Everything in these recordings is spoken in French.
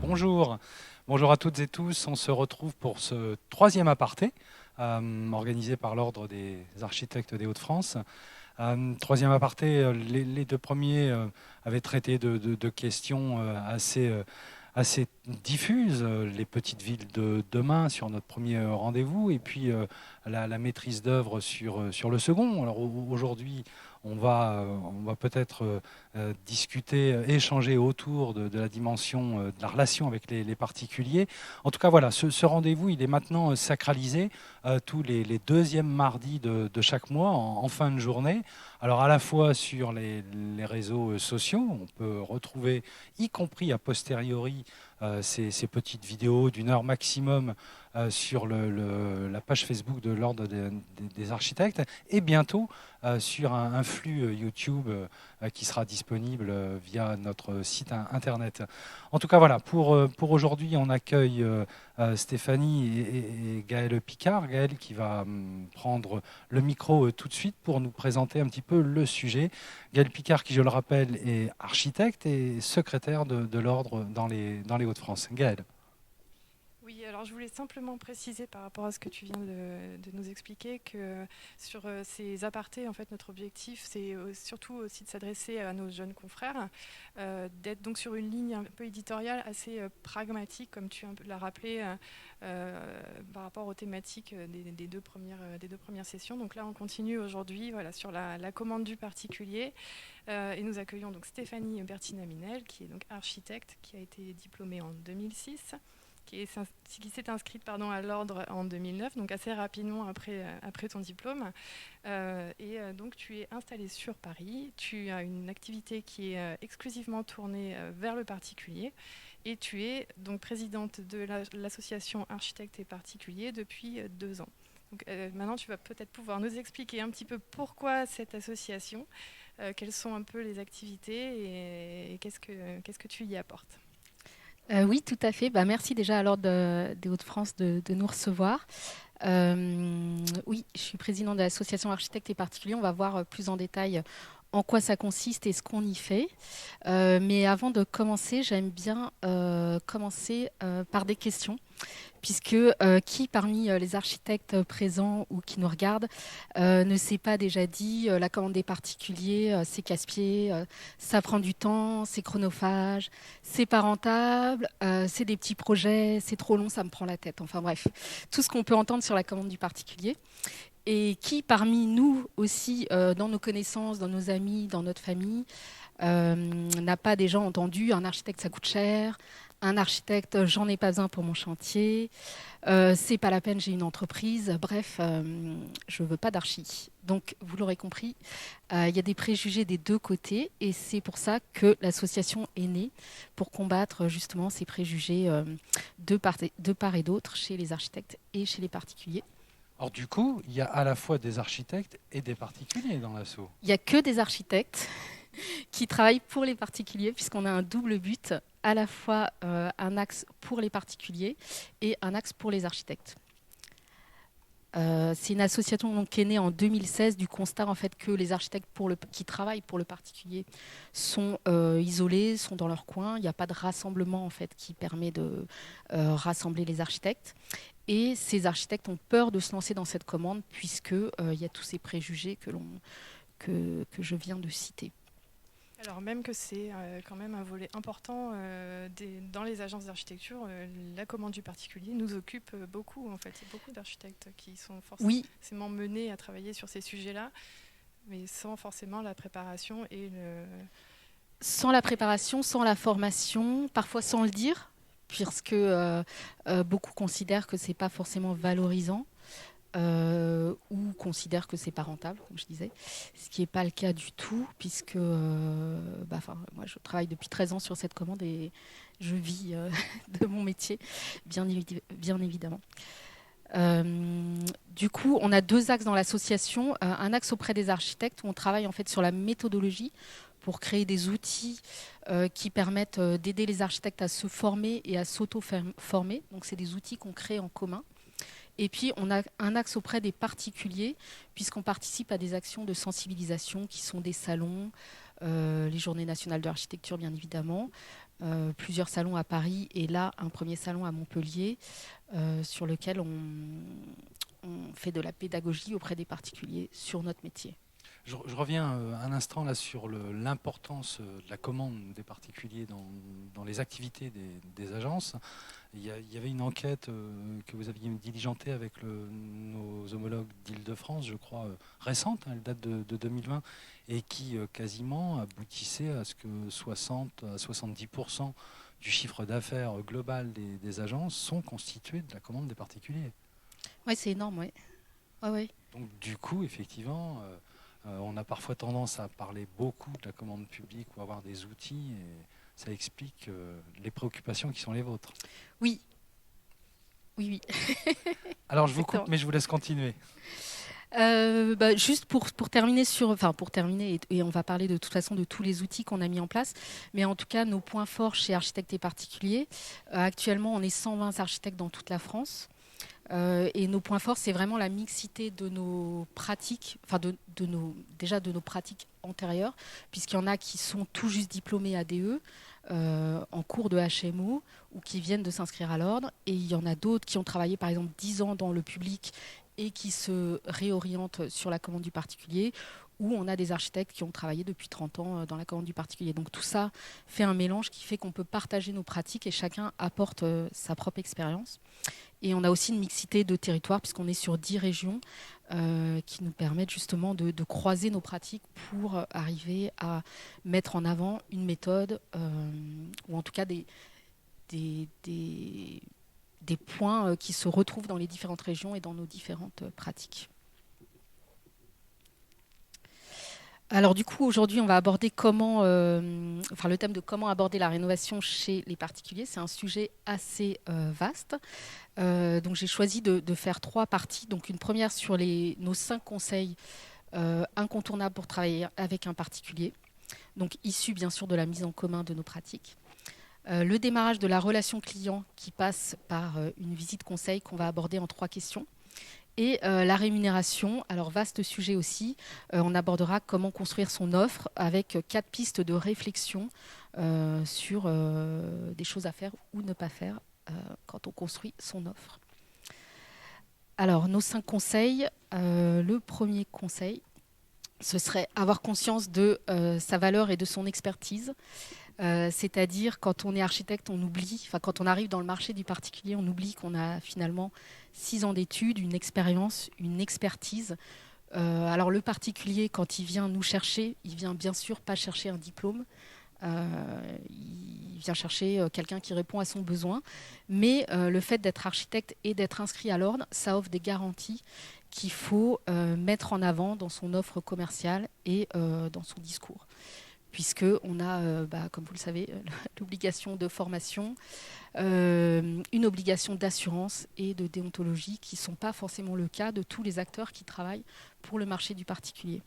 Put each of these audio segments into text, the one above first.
Bonjour, bonjour à toutes et tous. On se retrouve pour ce troisième aparté organisé par l'Ordre des architectes des Hauts-de-France. Troisième aparté, les deux premiers avaient traité de questions assez diffuses, les petites villes de demain sur notre premier rendez-vous, et puis la maîtrise d'œuvre sur le second. Alors aujourd'hui, on va peut-être discuter, échanger autour de la dimension de la relation avec les particuliers. En tout cas, voilà, ce rendez-vous, il est maintenant sacralisé tous les deuxièmes mardis de chaque mois, en fin de journée. Alors à la fois sur les réseaux sociaux, on peut retrouver, y compris a posteriori, ces petites vidéos d'une heure maximum sur la page Facebook de l'Ordre des architectes, et bientôt sur un flux YouTube qui sera disponible via notre site internet. En tout cas, voilà, pour aujourd'hui, on accueille Stéphanie et Gaël Picard. Gaël qui va prendre le micro tout de suite pour nous présenter un petit peu le sujet. Gaël Picard, qui, je le rappelle, est architecte et secrétaire de l'Ordre dans les Hauts-de-France. Gaël. Oui, alors je voulais simplement préciser par rapport à ce que tu viens de nous expliquer que sur ces apartés, en fait, notre objectif, c'est surtout aussi de s'adresser à nos jeunes confrères, d'être donc sur une ligne un peu éditoriale assez pragmatique, comme tu l'as rappelé, par rapport aux thématiques des deux premières sessions. Donc là, on continue aujourd'hui voilà, sur la commande du particulier. Et nous accueillons donc Stéphanie Bertina-Minel, qui est donc architecte, qui a été diplômée en 2006. Qui s'est inscrite à l'Ordre en 2009, donc assez rapidement après ton diplôme. Donc tu es installée sur Paris, tu as une activité qui est exclusivement tournée vers le particulier, et tu es donc présidente de l'association Architectes et Particuliers depuis 2 ans. Donc, maintenant, tu vas peut-être pouvoir nous expliquer un petit peu pourquoi cette association, quelles sont un peu les activités et qu'est-ce que tu y apportes. Oui, tout à fait. Merci déjà à l'Ordre des Hauts-de-France de nous recevoir. Oui, je suis présidente de l'association Architectes et Particuliers. On va voir plus en détail en quoi ça consiste et ce qu'on y fait. Mais avant de commencer, j'aime bien commencer par des questions, puisque qui parmi les architectes présents ou qui nous regardent ne s'est pas déjà dit la commande des particuliers, c'est casse-pied, ça prend du temps, c'est chronophage, c'est pas rentable, c'est des petits projets, c'est trop long, ça me prend la tête. Enfin bref, tout ce qu'on peut entendre sur la commande du particulier. Et qui parmi nous aussi, dans nos connaissances, dans nos amis, dans notre famille, n'a pas déjà entendu un architecte ça coûte cher, un architecte j'en ai pas besoin pour mon chantier, c'est pas la peine j'ai une entreprise, bref, je veux pas d'archi. Donc vous l'aurez compris, il y a des préjugés des deux côtés et c'est pour ça que l'association est née, pour combattre justement ces préjugés de part et d'autre chez les architectes et chez les particuliers. Alors du coup, il y a à la fois des architectes et des particuliers dans l'asso. Il n'y a que des architectes qui travaillent pour les particuliers, puisqu'on a un double but, à la fois un axe pour les particuliers et un axe pour les architectes. C'est une association donc, qui est née en 2016 du constat en fait, que les architectes qui travaillent pour le particulier sont isolés, sont dans leur coin. Il n'y a pas de rassemblement en fait, qui permet de rassembler les architectes. Et ces architectes ont peur de se lancer dans cette commande puisqu'il y a tous ces préjugés que je viens de citer. Alors même que c'est quand même un volet important dans les agences d'architecture, la commande du particulier nous occupe beaucoup en fait. Il y a beaucoup d'architectes qui sont forcément menés à travailler sur ces sujets-là, mais sans forcément la préparation Sans la préparation, sans la formation, parfois sans le dire, puisque beaucoup considèrent que c'est pas forcément valorisant. Ou considèrent que c'est pas rentable, comme je disais, ce qui n'est pas le cas du tout, puisque moi je travaille depuis 13 ans sur cette commande et je vis de mon métier, bien évidemment. Du coup, on a deux axes dans l'association. Un axe auprès des architectes où on travaille en fait sur la méthodologie pour créer des outils qui permettent d'aider les architectes à se former et à s'auto-former. Donc c'est des outils qu'on crée en commun. Et puis, on a un axe auprès des particuliers, puisqu'on participe à des actions de sensibilisation qui sont des salons, les Journées nationales de l'architecture, bien évidemment, plusieurs salons à Paris et là, un premier salon à Montpellier, sur lequel on fait de la pédagogie auprès des particuliers sur notre métier. Je reviens un instant là sur l'importance de la commande des particuliers dans les activités des agences. Il y avait une enquête que vous aviez diligentée avec nos homologues d'Île-de-France, je crois, récente, elle date de 2020, et qui quasiment aboutissait à ce que 60 à 70% du chiffre d'affaires global des agences sont constitués de la commande des particuliers. Oui, c'est énorme, oui. Ouais. Donc du coup, effectivement, on a parfois tendance à parler beaucoup de la commande publique ou avoir des outils, et ça explique les préoccupations qui sont les vôtres. Oui. Alors je vous coupe, mais je vous laisse continuer. Juste pour terminer et on va parler de toute façon de tous les outils qu'on a mis en place, mais en tout cas nos points forts chez Architectes et Particuliers, actuellement on est 120 architectes dans toute la France. Et nos points forts, c'est vraiment la mixité de nos pratiques, enfin déjà de nos pratiques antérieures, puisqu'il y en a qui sont tout juste diplômés ADE, en cours de HMO ou qui viennent de s'inscrire à l'ordre, et il y en a d'autres qui ont travaillé par exemple 10 ans dans le public et qui se réorientent sur la commande du particulier, ou on a des architectes qui ont travaillé depuis 30 ans dans la commande du particulier. Donc tout ça fait un mélange qui fait qu'on peut partager nos pratiques et chacun apporte sa propre expérience. Et on a aussi une mixité de territoires puisqu'on est sur 10 régions qui nous permettent justement de croiser nos pratiques pour arriver à mettre en avant une méthode ou en tout cas des points qui se retrouvent dans les différentes régions et dans nos différentes pratiques. Alors du coup, aujourd'hui, on va aborder le thème de comment aborder la rénovation chez les particuliers. C'est un sujet assez vaste. Donc j'ai choisi de faire 3 parties. Donc une première sur nos 5 conseils incontournables pour travailler avec un particulier. Donc issus bien sûr de la mise en commun de nos pratiques. Le démarrage de la relation client qui passe par une visite conseil qu'on va aborder en 3 questions. Et la rémunération, alors vaste sujet aussi, on abordera comment construire son offre avec 4 pistes de réflexion sur des choses à faire ou ne pas faire quand on construit son offre. Alors nos 5 conseils, le premier conseil, ce serait avoir conscience de sa valeur et de son expertise. C'est-à-dire quand on est architecte, quand on arrive dans le marché du particulier, on oublie qu'on a finalement 6 ans d'études, une expérience, une expertise. Alors le particulier, quand il vient nous chercher, il vient bien sûr pas chercher un diplôme, il vient chercher quelqu'un qui répond à son besoin. Mais le fait d'être architecte et d'être inscrit à l'ordre, ça offre des garanties qu'il faut mettre en avant dans son offre commerciale et dans son discours. Puisqu'on a, comme vous le savez, l'obligation de formation, une obligation d'assurance et de déontologie qui ne sont pas forcément le cas de tous les acteurs qui travaillent pour le marché du particulier.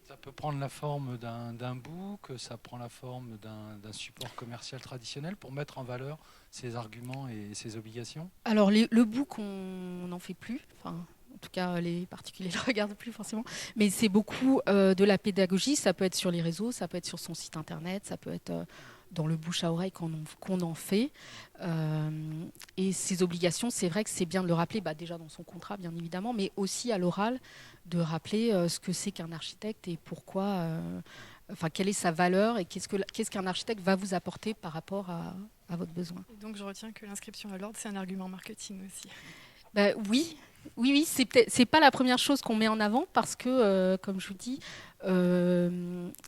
Ça peut prendre la forme d'un book, ça prend la forme d'un support commercial traditionnel pour mettre en valeur ses arguments et ses obligations. Alors le book, on n'en fait plus. En tout cas, les particuliers ne le regardent plus forcément. Mais c'est beaucoup de la pédagogie. Ça peut être sur les réseaux, ça peut être sur son site internet, ça peut être dans le bouche à oreille qu'on en fait. Et ces obligations, c'est vrai que c'est bien de le rappeler, déjà dans son contrat, bien évidemment, mais aussi à l'oral, de rappeler ce que c'est qu'un architecte et pourquoi, quelle est sa valeur et qu'est-ce qu'un architecte va vous apporter par rapport à votre besoin. Et donc, je retiens que l'inscription à l'ordre, c'est un argument marketing aussi. Oui, c'est pas la première chose qu'on met en avant parce que, comme je vous dis,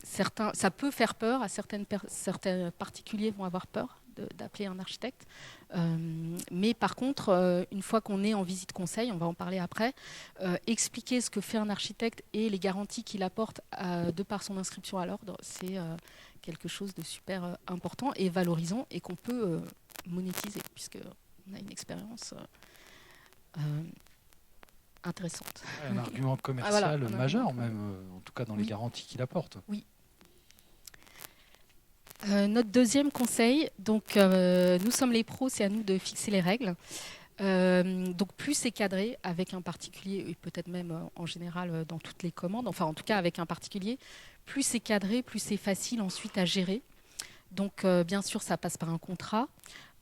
ça peut faire peur à certains particuliers vont avoir peur d'appeler un architecte. Mais par contre, une fois qu'on est en visite conseil, on va en parler après, expliquer ce que fait un architecte et les garanties qu'il apporte de par son inscription à l'ordre, c'est quelque chose de super important et valorisant et qu'on peut monétiser puisqu'on a une expérience intéressante. Un argument commercial majeur, même, en tout cas dans les garanties qu'il apporte. Oui. Notre deuxième conseil, donc nous sommes les pros, c'est à nous de fixer les règles. Donc plus c'est cadré avec un particulier, et peut-être même en général dans toutes les commandes, enfin en tout cas avec un particulier, plus c'est cadré, plus c'est facile ensuite à gérer. Donc bien sûr ça passe par un contrat.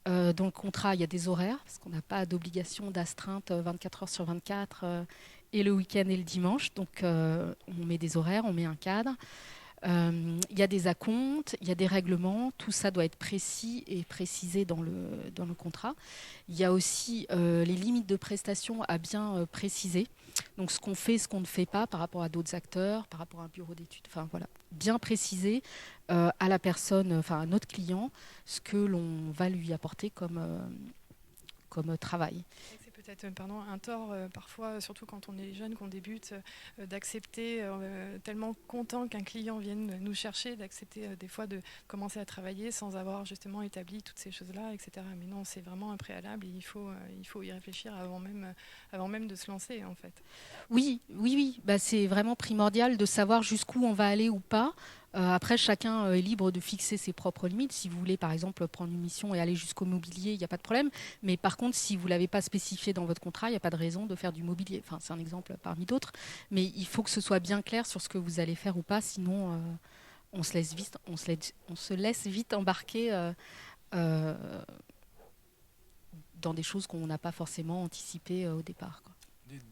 Dans le contrat il y a des horaires, parce qu'on n'a pas d'obligation d'astreinte 24 heures sur 24 et le week-end et le dimanche. Donc on met des horaires, on met un cadre. Il y a des acomptes, il y a des règlements, tout ça doit être précis et précisé dans le contrat. Il y a aussi les limites de prestations à bien préciser. Donc ce qu'on fait, ce qu'on ne fait pas par rapport à d'autres acteurs, par rapport à un bureau d'études, enfin voilà, bien préciser à la personne, enfin à notre client, ce que l'on va lui apporter comme travail. C'est peut-être un tort parfois, surtout quand on est jeune, qu'on débute, d'accepter, tellement content qu'un client vienne nous chercher, d'accepter des fois de commencer à travailler sans avoir justement établi toutes ces choses-là, etc. Mais non, c'est vraiment un préalable et il faut y réfléchir avant même de se lancer en fait. Oui. Bah, c'est vraiment primordial de savoir jusqu'où on va aller ou pas. Après, chacun est libre de fixer ses propres limites. Si vous voulez, par exemple, prendre une mission et aller jusqu'au mobilier, il n'y a pas de problème. Mais par contre, si vous ne l'avez pas spécifié dans votre contrat, il n'y a pas de raison de faire du mobilier. Enfin, c'est un exemple parmi d'autres. Mais il faut que ce soit bien clair sur ce que vous allez faire ou pas. Sinon, on se laisse vite embarquer euh, dans des choses qu'on n'a pas forcément anticipées au départ, quoi.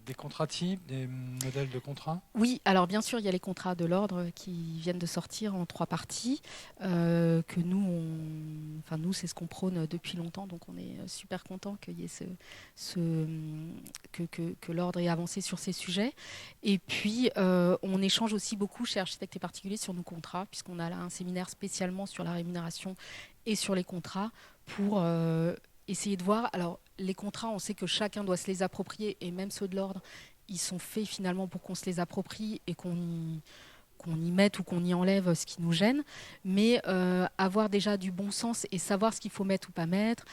Des contrats types, des modèles de contrats? Oui, alors bien sûr, il y a les contrats de l'ordre qui viennent de sortir en 3 parties, que nous, c'est ce qu'on prône depuis longtemps, donc on est super content qu'il y ait que l'ordre ait avancé sur ces sujets. Et puis, on échange aussi beaucoup chez Architectes et Particuliers sur nos contrats, puisqu'on a là un séminaire spécialement sur la rémunération et sur les contrats pour essayer de voir. Alors, les contrats, on sait que chacun doit se les approprier, et même ceux de l'ordre, ils sont faits finalement pour qu'on se les approprie et qu'on y mette ou qu'on y enlève ce qui nous gêne. Mais avoir déjà du bon sens et savoir ce qu'il faut mettre ou pas mettre,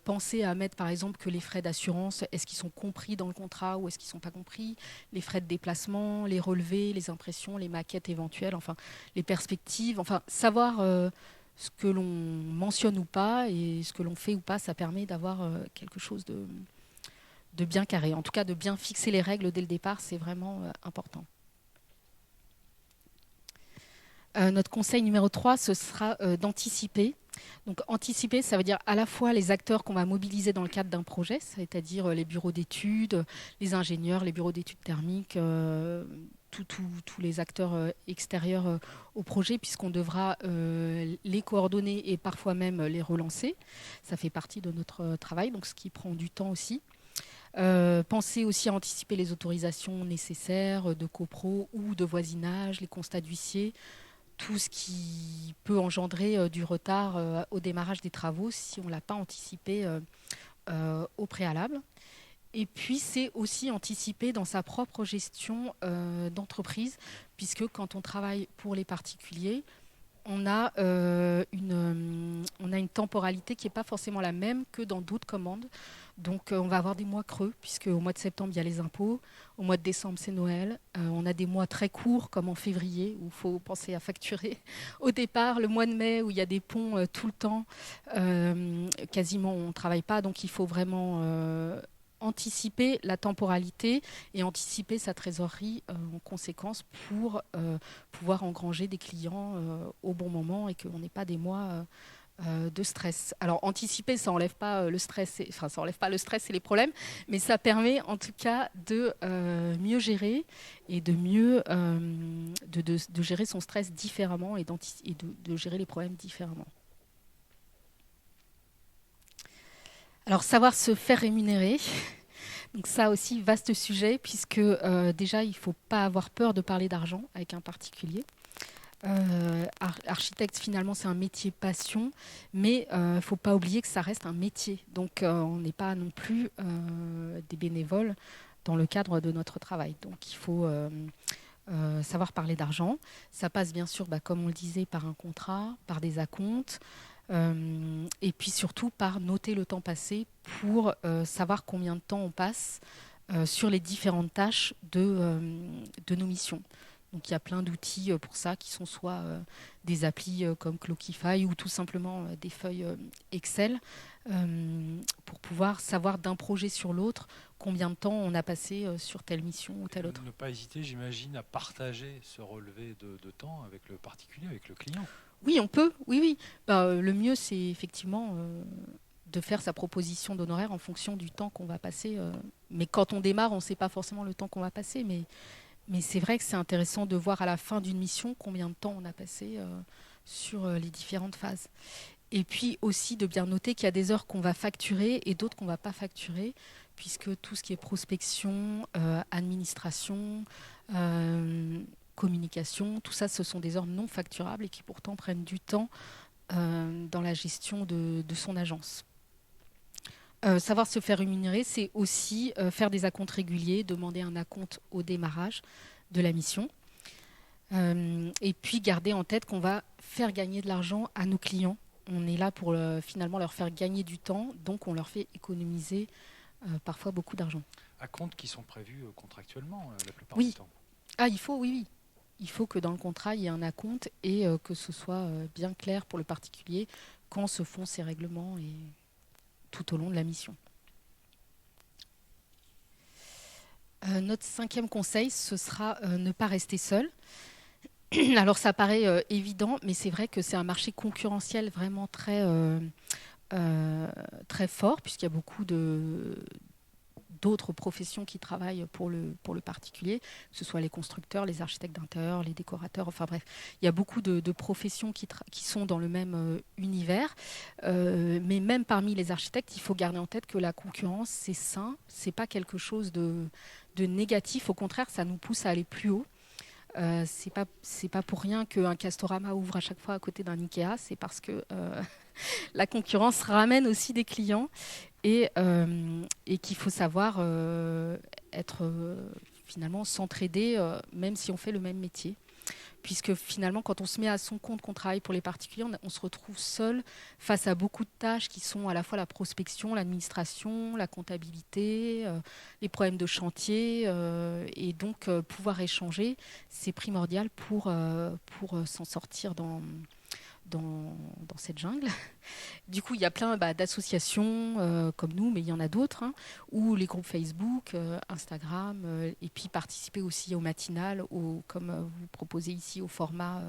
penser à mettre par exemple que les frais d'assurance, est-ce qu'ils sont compris dans le contrat ou est-ce qu'ils ne sont pas compris, les frais de déplacement, les relevés, les impressions, les maquettes éventuelles, enfin les perspectives, enfin savoir ce que l'on mentionne ou pas et ce que l'on fait ou pas, ça permet d'avoir quelque chose de bien carré. En tout cas, de bien fixer les règles dès le départ, c'est vraiment important. Notre conseil numéro 3, ce sera d'anticiper. Donc anticiper, ça veut dire à la fois les acteurs qu'on va mobiliser dans le cadre d'un projet, c'est-à-dire les bureaux d'études, les ingénieurs, les bureaux d'études thermiques, tous les acteurs extérieurs au projet, puisqu'on devra les coordonner et parfois même les relancer. Ça fait partie de notre travail, donc ce qui prend du temps aussi. Pensez aussi à anticiper les autorisations nécessaires de copro ou de voisinage, les constats d'huissier, tout ce qui peut engendrer du retard au démarrage des travaux si on ne l'a pas anticipé au préalable. Et puis, c'est aussi anticiper dans sa propre gestion d'entreprise, puisque quand on travaille pour les particuliers, on a une temporalité qui n'est pas forcément la même que dans d'autres commandes. Donc, on va avoir des mois creux, puisque au mois de septembre, il y a les impôts. Au mois de décembre, c'est Noël. On a des mois très courts, comme en février, où il faut penser à facturer. Au départ, le mois de mai, où il y a des ponts tout le temps, quasiment on ne travaille pas. Donc, il faut vraiment anticiper la temporalité et anticiper sa trésorerie en conséquence pour pouvoir engranger des clients au bon moment et qu'on n'ait pas des mois de stress. Alors anticiper, ça n'enlève pas le stress, ça enlève pas le stress et les problèmes, mais ça permet en tout cas de mieux gérer et de mieux de gérer son stress différemment et de gérer les problèmes différemment. Alors savoir se faire rémunérer. Donc ça aussi, vaste sujet, puisque déjà, il ne faut pas avoir peur de parler d'argent avec un particulier. Architecte, finalement, c'est un métier passion, mais il ne faut pas oublier que ça reste un métier. Donc on n'est pas non plus des bénévoles dans le cadre de notre travail. Donc il faut savoir parler d'argent. Ça passe bien sûr, comme on le disait, par un contrat, par des acomptes. Et puis surtout par noter le temps passé pour savoir combien de temps on passe sur les différentes tâches de nos missions. Donc il y a plein d'outils pour ça qui sont soit des applis comme Clockify ou tout simplement des feuilles Excel pour pouvoir savoir d'un projet sur l'autre combien de temps on a passé sur telle mission ou telle autre. Ne pas hésiter, j'imagine, à partager ce relevé de temps avec le particulier, avec le client. Oui, on peut, oui, oui. Le mieux, c'est effectivement de faire sa proposition d'honoraire en fonction du temps qu'on va passer. Mais quand on démarre, on ne sait pas forcément le temps qu'on va passer, mais c'est vrai que c'est intéressant de voir à la fin d'une mission combien de temps on a passé sur les différentes phases. Et puis aussi de bien noter qu'il y a des heures qu'on va facturer et d'autres qu'on ne va pas facturer, puisque tout ce qui est prospection, administration, communication, tout ça, ce sont des heures non facturables et qui pourtant prennent du temps dans la gestion de son agence. Savoir se faire rémunérer, c'est aussi faire des acomptes réguliers, demander un acompte au démarrage de la mission. Et puis garder en tête qu'on va faire gagner de l'argent à nos clients. On est là pour finalement leur faire gagner du temps, donc on leur fait économiser parfois beaucoup d'argent. Acomptes qui sont prévus contractuellement la plupart Oui. du temps. Ah, il faut, oui, oui. Il faut que dans le contrat, il y ait un acompte et que ce soit bien clair pour le particulier quand se font ces règlements et tout au long de la mission. Notre 5e conseil, ce sera ne pas rester seul. Alors ça paraît évident, mais c'est vrai que c'est un marché concurrentiel vraiment très fort, puisqu'il y a beaucoup d'autres professions qui travaillent pour le particulier, que ce soit les constructeurs, les architectes d'intérieur, les décorateurs, enfin bref, il y a beaucoup de professions qui sont dans le même univers. Mais même parmi les architectes, il faut garder en tête que la concurrence, c'est sain, c'est pas quelque chose de négatif, au contraire, ça nous pousse à aller plus haut. C'est pas pour rien qu'un Castorama ouvre à chaque fois à côté d'un Ikea, c'est parce que la concurrence ramène aussi des clients et qu'il faut savoir finalement s'entraider même si on fait le même métier. Puisque finalement, quand on se met à son compte, qu'on travaille pour les particuliers, on se retrouve seul face à beaucoup de tâches qui sont à la fois la prospection, l'administration, la comptabilité, les problèmes de chantier. Et donc, pouvoir échanger, c'est primordial pour s'en sortir dans cette jungle. Du coup, il y a plein d'associations comme nous, mais il y en a d'autres, hein, ou les groupes Facebook, Instagram, et puis participer aussi au matinal, comme vous proposez ici, au format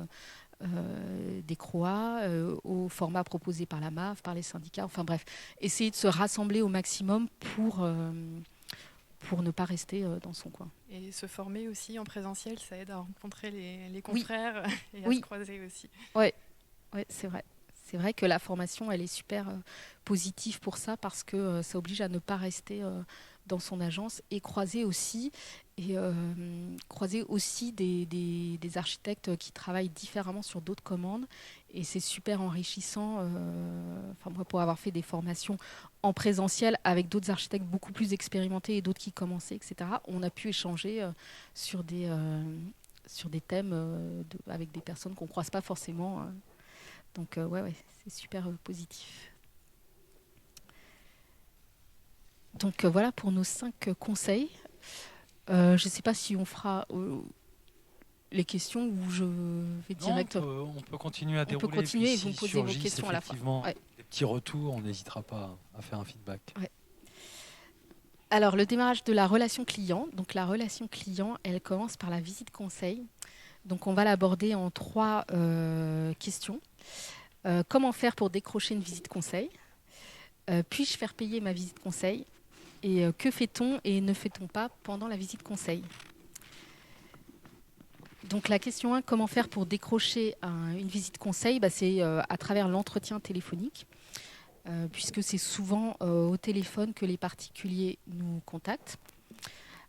des CROA, au format proposé par la MAF, par les syndicats, enfin bref, essayer de se rassembler au maximum pour ne pas rester dans son coin. Et se former aussi en présentiel, ça aide à rencontrer les confrères et à Oui. se croiser aussi. Ouais. Oui, c'est vrai. C'est vrai que la formation, elle est super positive pour ça parce que ça oblige à ne pas rester dans son agence et croiser aussi des architectes qui travaillent différemment sur d'autres commandes. Et c'est super enrichissant. Moi, pour avoir fait des formations en présentiel avec d'autres architectes beaucoup plus expérimentés et d'autres qui commençaient, etc., on a pu échanger sur des thèmes avec des personnes qu'on ne croise pas forcément. Donc, ouais, c'est super positif. Donc, voilà pour nos 5 conseils. Je ne sais pas si on fera les questions ou je vais direct. On peut continuer à dérouler. On peut continuer et vous me posez vos questions à la fin. Ouais. Des petits retours, on n'hésitera pas à faire un feedback. Ouais. Alors, le démarrage de la relation client. Donc, la relation client, elle commence par la visite conseil. Donc, on va l'aborder en 3 questions. Comment faire pour décrocher une visite conseil? Puis-je faire payer ma visite conseil? Et que fait-on et ne fait-on pas pendant la visite conseil? Donc la question 1, comment faire pour décrocher une visite conseil? C'est à travers l'entretien téléphonique, puisque c'est souvent au téléphone que les particuliers nous contactent.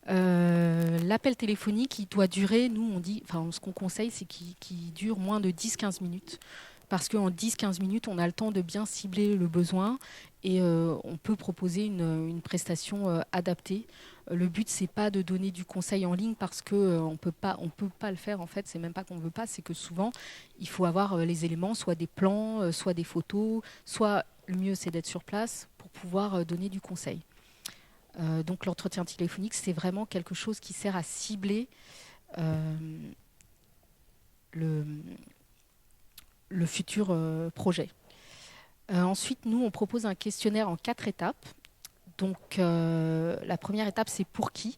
L'appel téléphonique, il doit durer, ce qu'on conseille, c'est qu'il dure moins de 10-15 minutes. Parce qu'en 10-15 minutes, on a le temps de bien cibler le besoin et on peut proposer une prestation adaptée. Le but, c'est pas de donner du conseil en ligne parce qu'on peut pas le faire. En fait, c'est même pas qu'on veut pas, c'est que souvent, il faut avoir les éléments, soit des plans, soit des photos, soit le mieux, c'est d'être sur place pour pouvoir donner du conseil. Donc l'entretien téléphonique, c'est vraiment quelque chose qui sert à cibler le futur projet. Ensuite, nous, on propose un questionnaire en 4 étapes. Donc, la première étape, c'est pour qui ?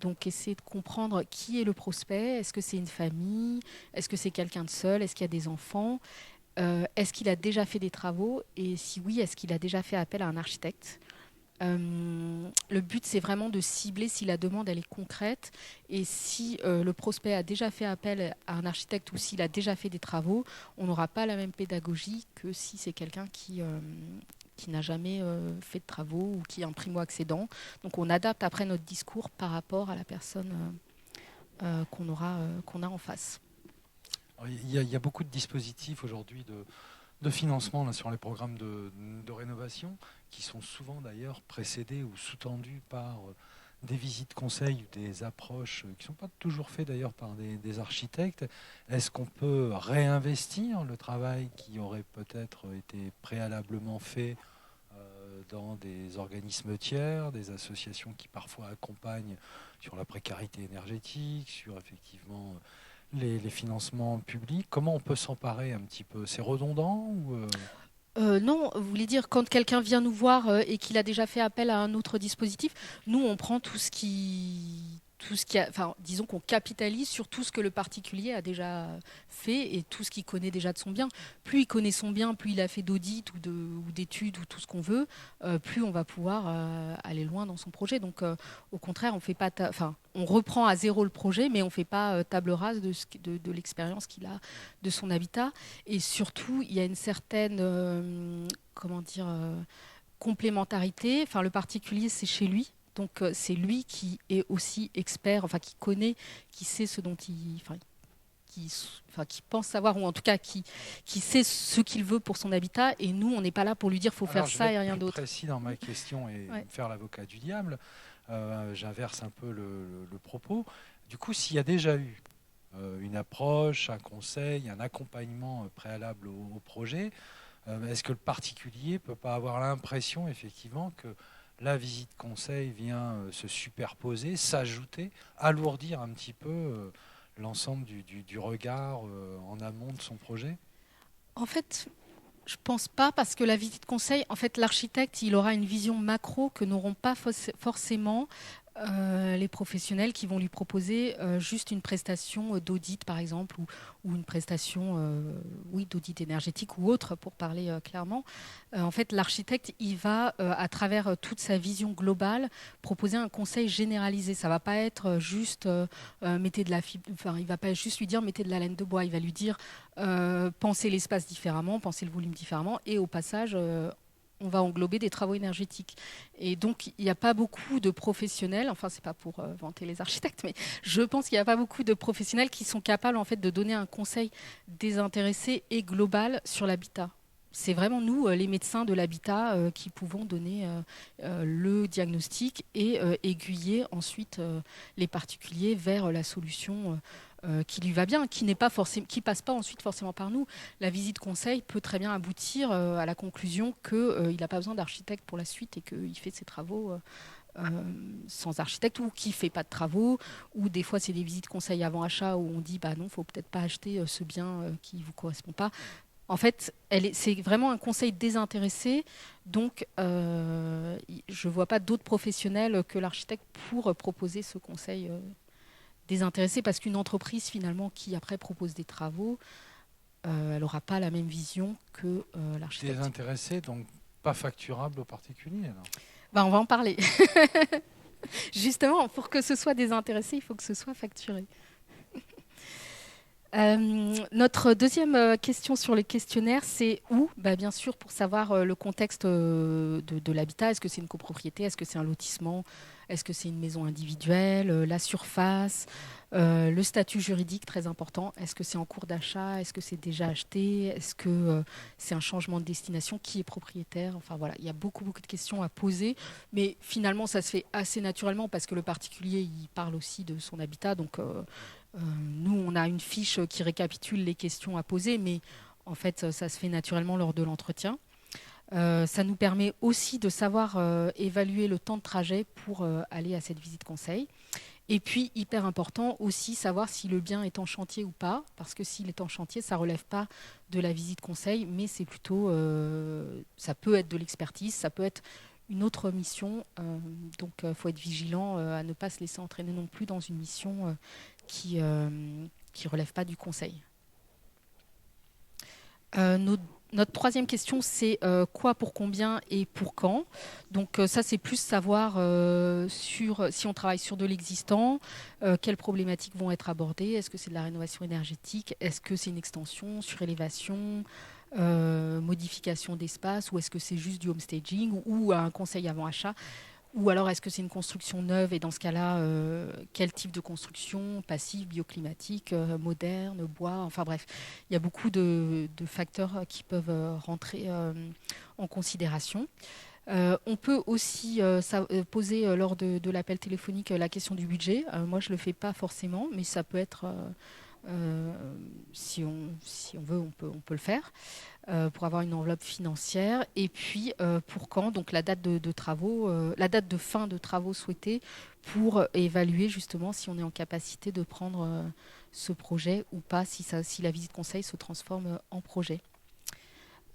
Donc, essayer de comprendre qui est le prospect. Est-ce que c'est une famille ? Est-ce que c'est quelqu'un de seul ? Est-ce qu'il y a des enfants ? Est-ce qu'il a déjà fait des travaux ? Et si oui, est-ce qu'il a déjà fait appel à un architecte ? Le but, c'est vraiment de cibler si la demande elle est concrète et si le prospect a déjà fait appel à un architecte ou s'il a déjà fait des travaux, on n'aura pas la même pédagogie que si c'est quelqu'un qui n'a jamais fait de travaux ou qui est un primo-accédant. Donc on adapte après notre discours par rapport à la personne qu'on a en face. Il y a beaucoup de dispositifs aujourd'hui de financement là, sur les programmes de rénovation qui sont souvent d'ailleurs précédés ou sous-tendus par des visites conseils ou des approches qui ne sont pas toujours faites d'ailleurs par des architectes. Est-ce qu'on peut réinvestir le travail qui aurait peut-être été préalablement fait dans des organismes tiers, des associations qui parfois accompagnent sur la précarité énergétique, sur effectivement les financements publics? Comment on peut s'emparer un petit peu? C'est redondant ou Non, vous voulez dire quand quelqu'un vient nous voir et qu'il a déjà fait appel à un autre dispositif, nous on prend disons qu'on capitalise sur tout ce que le particulier a déjà fait et tout ce qu'il connaît déjà de son bien. Plus il connaît son bien, plus il a fait d'audit ou d'études ou tout ce qu'on veut, plus on va pouvoir aller loin dans son projet. Donc au contraire, on reprend à zéro le projet, mais on ne fait pas table rase de l'expérience qu'il a de son habitat. Et surtout, il y a une certaine complémentarité. Enfin, le particulier, c'est chez lui. Donc c'est lui qui est aussi expert, enfin qui connaît, qui sait ce dont qui pense savoir, ou en tout cas qui sait ce qu'il veut pour son habitat. Et nous, on n'est pas là pour lui dire faut faire ça et rien d'autre. Je vais être plus précis dans ma question et me faire l'avocat du diable. J'inverse un peu le propos. Du coup, s'il y a déjà eu une approche, un conseil, un accompagnement préalable au projet, est-ce que le particulier ne peut pas avoir l'impression effectivement que la visite conseil vient se superposer, s'ajouter, alourdir un petit peu l'ensemble du regard en amont de son projet? En fait, je pense pas, parce que la visite conseil, en fait, l'architecte, il aura une vision macro que n'auront pas forcément les professionnels qui vont lui proposer juste une prestation d'audit, par exemple, ou une prestation d'audit énergétique ou autre, pour parler clairement. En fait, l'architecte, il va, à travers toute sa vision globale, proposer un conseil généralisé. Ça ne va pas être juste mettez de la fibre, enfin, il ne va pas juste lui dire mettez de la laine de bois. Il va lui dire pensez l'espace différemment, pensez le volume différemment, et au passage, on va englober des travaux énergétiques. Et donc, il n'y a pas beaucoup de professionnels, enfin, c'est pas pour vanter les architectes, mais je pense qu'il n'y a pas beaucoup de professionnels qui sont capables, en fait, de donner un conseil désintéressé et global sur l'habitat. C'est vraiment nous, les médecins de l'habitat, qui pouvons donner le diagnostic et aiguiller ensuite les particuliers vers la solution qui lui va bien, qui passe pas ensuite forcément par nous. La visite conseil peut très bien aboutir à la conclusion qu'il n'a pas besoin d'architecte pour la suite et qu'il fait ses travaux sans architecte, ou qui fait pas de travaux, ou des fois c'est des visites conseil avant achat où on dit bah non, faut peut-être pas acheter ce bien qui vous correspond pas. En fait, c'est vraiment un conseil désintéressé, donc je vois pas d'autres professionnels que l'architecte pour proposer ce conseil désintéressé, parce qu'une entreprise finalement qui après propose des travaux, elle n'aura pas la même vision que l'architecte. Désintéressé, donc pas facturable aux particuliers alors. On va en parler. Justement, pour que ce soit désintéressé, il faut que ce soit facturé. Notre deuxième question sur le questionnaire, c'est où ? Bien sûr, pour savoir le contexte de l'habitat. Est-ce que c'est une copropriété ? Est-ce que c'est un lotissement ? Est-ce que c'est une maison individuelle ? La surface ? Le statut juridique, très important. Est-ce que c'est en cours d'achat ? Est-ce que c'est déjà acheté ? Est-ce que c'est un changement de destination ? Qui est propriétaire ? Enfin voilà, il y a beaucoup de questions à poser. Mais finalement, ça se fait assez naturellement parce que le particulier, il parle aussi de son habitat. Donc nous, on a une fiche qui récapitule les questions à poser, mais en fait, ça se fait naturellement lors de l'entretien. Ça nous permet aussi de savoir évaluer le temps de trajet pour aller à cette visite conseil. Et puis, hyper important aussi, savoir si le bien est en chantier ou pas, parce que s'il est en chantier, ça ne relève pas de la visite conseil, mais c'est plutôt, ça peut être de l'expertise, ça peut être une autre mission. Donc, il faut être vigilant à ne pas se laisser entraîner non plus dans une mission qui ne relève pas du conseil. Notre troisième question, c'est quoi, pour combien et pour quand. Donc ça, c'est plus savoir si on travaille sur de l'existant, quelles problématiques vont être abordées. Est-ce que c'est de la rénovation énergétique? Est-ce que c'est une extension, surélévation, modification d'espace? Ou est-ce que c'est juste du homestaging ou un conseil avant achat? Ou alors, est-ce que c'est une construction neuve? Et dans ce cas-là, quel type de construction? Passive, bioclimatique, moderne, bois? Enfin bref, il y a beaucoup de facteurs qui peuvent rentrer en considération. On peut aussi poser lors de l'appel téléphonique la question du budget. Moi, je ne le fais pas forcément, mais ça peut être... si on veut, on peut le faire. Pour avoir une enveloppe financière. Et puis, pour quand? Donc, la date de travaux, la date de fin de travaux souhaitée pour évaluer justement si on est en capacité de prendre ce projet ou pas, si la visite conseil se transforme en projet.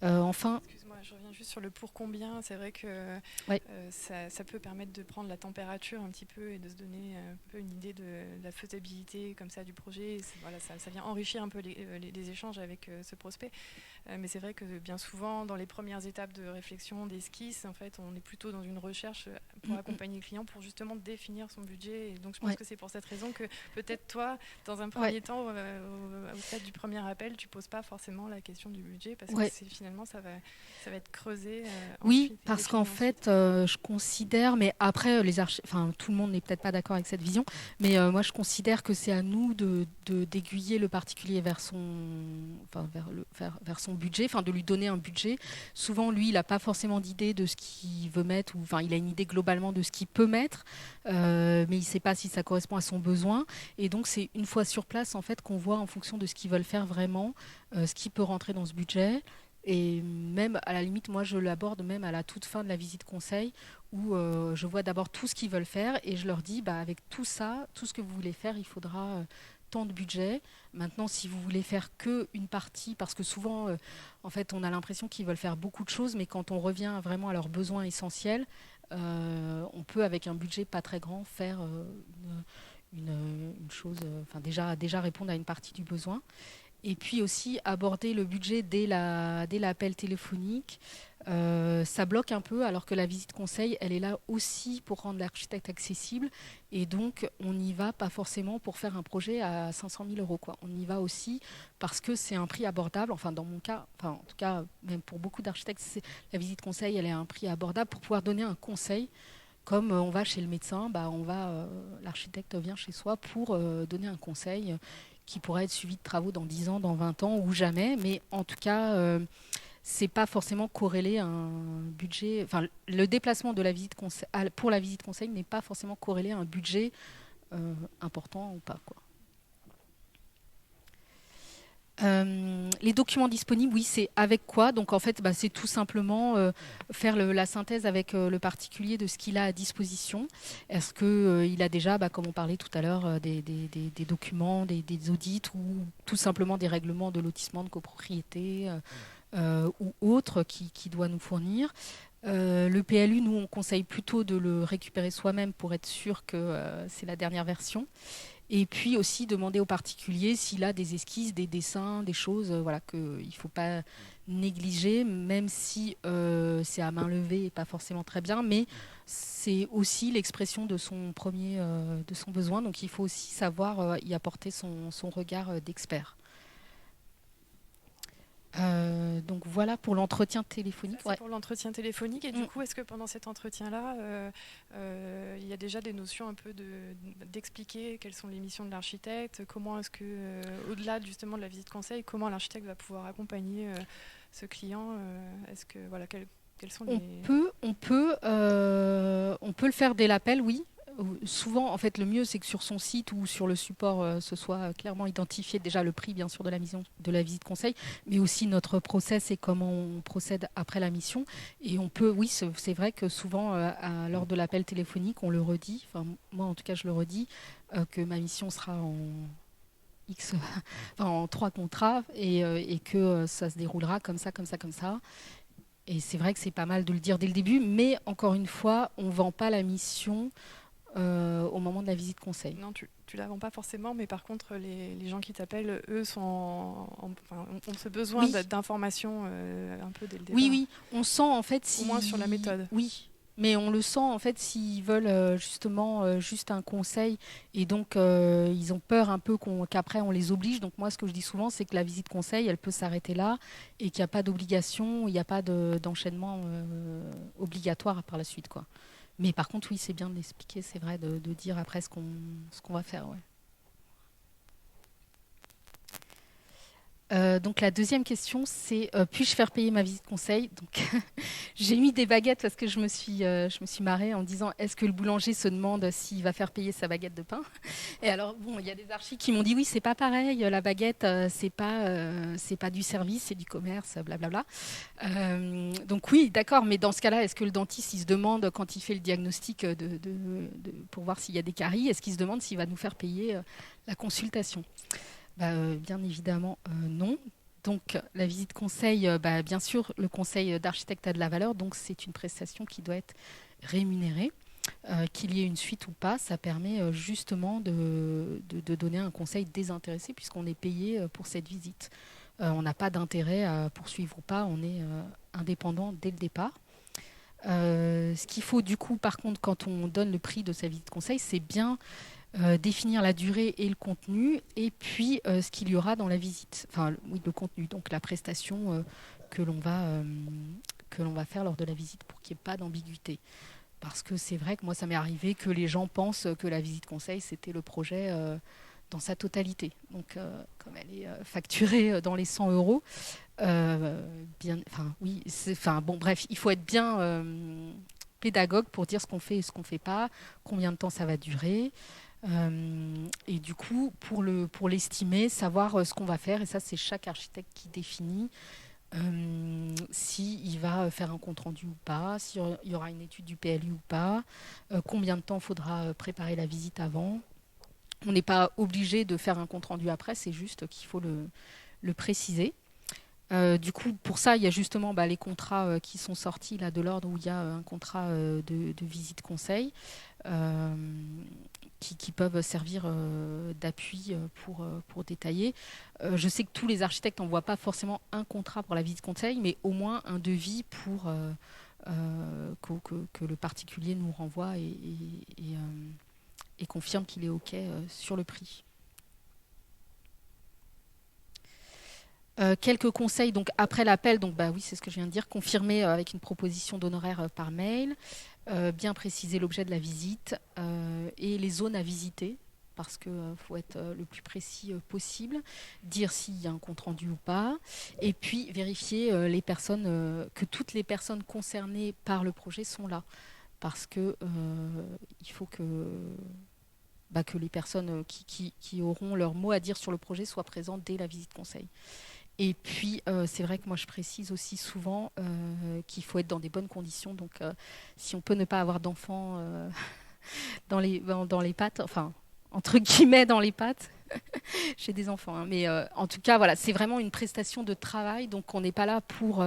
Enfin... Excuse-moi, je reviens juste sur le pour combien. C'est vrai que Ouais. ça peut permettre de prendre la température un petit peu et de se donner un peu une idée de la faisabilité comme ça du projet. Voilà, ça vient enrichir un peu les échanges avec ce prospect. Mais c'est vrai que bien souvent, dans les premières étapes de réflexion, d'esquisse, en fait, on est plutôt dans une recherche pour accompagner le client, pour justement définir son budget. Et donc, je pense que c'est pour cette raison que peut-être toi, dans un premier temps, au stade du premier appel, tu poses pas forcément la question du budget parce que finalement, ça va être creusé. Oui, ensuite, parce qu'en fait, je considère, mais après, tout le monde n'est peut-être pas d'accord avec cette vision, mais moi, je considère que c'est à nous d'aiguiller le particulier vers son budget, de lui donner un budget. Souvent, lui, il n'a pas forcément d'idée de ce qu'il veut mettre, il a une idée globalement de ce qu'il peut mettre, mais il ne sait pas si ça correspond à son besoin. Et donc, c'est une fois sur place, en fait, qu'on voit en fonction de ce qu'ils veulent faire vraiment, ce qui peut rentrer dans ce budget. Et même à la limite, moi je l'aborde même à la toute fin de la visite conseil où je vois d'abord tout ce qu'ils veulent faire et je leur dis avec tout ça, tout ce que vous voulez faire, il faudra tant de budget. Maintenant, si vous voulez faire qu'une partie, parce que souvent, en fait, on a l'impression qu'ils veulent faire beaucoup de choses, mais quand on revient vraiment à leurs besoins essentiels, on peut, avec un budget pas très grand, faire une chose, déjà répondre à une partie du besoin. Et puis aussi aborder le budget dès l'appel téléphonique. Ça bloque un peu, alors que la visite conseil, elle est là aussi pour rendre l'architecte accessible. Et donc, on n'y va pas forcément pour faire un projet à 500 000 euros, quoi. On y va aussi parce que c'est un prix abordable. Enfin, dans mon cas, en tout cas, même pour beaucoup d'architectes, la visite conseil, elle est à un prix abordable pour pouvoir donner un conseil. Comme on va chez le médecin, l'architecte vient chez soi pour donner un conseil qui pourrait être suivi de travaux dans 10 ans, dans 20 ans ou jamais. Mais en tout cas, c'est pas forcément corrélé à un budget. Enfin, le déplacement de la visite pour la visite conseil n'est pas forcément corrélé à un budget important ou pas, quoi. Les documents disponibles, oui, c'est avec quoi? Donc en fait, c'est tout simplement faire la synthèse avec le particulier de ce qu'il a à disposition. Est-ce qu'il a déjà, comme on parlait tout à l'heure, des documents, des audits ou tout simplement des règlements de lotissement, de copropriété ou autres qui doit nous fournir. Le PLU, nous, on conseille plutôt de le récupérer soi-même pour être sûr que c'est la dernière version. Et puis aussi demander au particulier s'il a des esquisses, des dessins, des choses qu'il ne faut pas négliger, même si c'est à main levée et pas forcément très bien, mais c'est aussi l'expression de son besoin. Donc il faut aussi savoir y apporter son regard d'expert. Donc voilà pour l'entretien téléphonique. C'est pour l'entretien téléphonique. Et du coup, est-ce que pendant cet entretien-là, il y a déjà des notions un peu d'expliquer quelles sont les missions de l'architecte, comment est-ce que, au-delà justement de la visite conseil, comment l'architecte va pouvoir accompagner ce client? Est-ce que quels sont on peut le faire dès l'appel, oui. Souvent, en fait, le mieux, c'est que sur son site ou sur le support, ce soit clairement identifié déjà le prix, bien sûr, de la visite conseil, mais aussi notre process et comment on procède après la mission. Et on peut, oui, c'est vrai que souvent, lors de l'appel téléphonique, on le redit, enfin, moi en tout cas, je le redis, que ma mission sera en X, enfin, en 3 contrats et que ça se déroulera comme ça, comme ça, comme ça. Et c'est vrai que c'est pas mal de le dire dès le début, mais encore une fois, on ne vend pas la mission au moment de la visite conseil. Non, tu la vends pas forcément, mais par contre, les gens qui t'appellent, eux, ont ce besoin d'informations un peu dès le départ. Oui, on sent en fait au moins sur la méthode. Oui, mais on le sent en fait s'ils veulent justement juste un conseil et donc ils ont peur un peu qu'après on les oblige. Donc moi, ce que je dis souvent, c'est que la visite conseil, elle peut s'arrêter là et qu'il n'y a pas d'obligation, il n'y a pas d'enchaînement obligatoire par la suite, quoi. Mais par contre, oui, c'est bien de l'expliquer, c'est vrai, de dire après ce qu'on va faire. Ouais. Donc la deuxième question, c'est puis-je faire payer ma visite conseil? Donc j'ai mis des baguettes parce que je me suis marrée en disant est-ce que le boulanger se demande s'il va faire payer sa baguette de pain? Et alors bon, il y a des archis qui m'ont dit oui, c'est pas pareil, la baguette c'est pas du service, c'est du commerce, blablabla. Donc oui, d'accord, mais dans ce cas-là, est-ce que le dentiste il se demande quand il fait le diagnostic pour voir s'il y a des caries, est-ce qu'il se demande s'il va nous faire payer la consultation? Bien évidemment, non. Donc, la visite conseil, bien sûr, le conseil d'architecte a de la valeur, donc c'est une prestation qui doit être rémunérée. Qu'il y ait une suite ou pas, ça permet justement de donner un conseil désintéressé puisqu'on est payé pour cette visite. On n'a pas d'intérêt à poursuivre ou pas, on est indépendant dès le départ. Ce qu'il faut du coup, par contre, quand on donne le prix de sa visite conseil, c'est bien définir la durée et le contenu, et puis ce qu'il y aura dans la visite. Enfin, oui, le contenu, donc la prestation que l'on va faire lors de la visite pour qu'il n'y ait pas d'ambiguïté. Parce que c'est vrai que moi, ça m'est arrivé que les gens pensent que la visite conseil, c'était le projet dans sa totalité. Donc, comme elle est facturée dans les 100 euros, bref, il faut être bien pédagogue pour dire ce qu'on fait et ce qu'on ne fait pas, combien de temps ça va durer. Et du coup, pour l'estimer, savoir ce qu'on va faire, et ça c'est chaque architecte qui définit s'il va faire un compte-rendu ou pas, s'il y aura une étude du PLU ou pas, combien de temps il faudra préparer la visite avant. On n'est pas obligé de faire un compte-rendu après, c'est juste qu'il faut le préciser. Du coup, pour ça, il y a justement les contrats qui sont sortis là, de l'ordre où il y a un contrat de visite conseil qui peuvent servir d'appui pour détailler. Je sais que tous les architectes n'envoient pas forcément un contrat pour la visite conseil, mais au moins un devis pour que le particulier nous renvoie et confirme qu'il est OK sur le prix. Quelques conseils donc après l'appel, donc oui, c'est ce que je viens de dire, confirmer avec une proposition d'honoraires par mail, bien préciser l'objet de la visite et les zones à visiter, parce qu'il faut être le plus précis possible, dire s'il y a un compte-rendu ou pas, et puis vérifier que toutes les personnes concernées par le projet sont là, parce que il faut que les personnes qui auront leur mot à dire sur le projet soient présentes dès la visite conseil. Et puis, c'est vrai que moi, je précise aussi souvent qu'il faut être dans des bonnes conditions. Donc, si on peut ne pas avoir d'enfants dans les pattes, enfin, entre guillemets, dans les pattes, j'ai des enfants. Hein, mais en tout cas, voilà, c'est vraiment une prestation de travail. Donc, on n'est pas là pour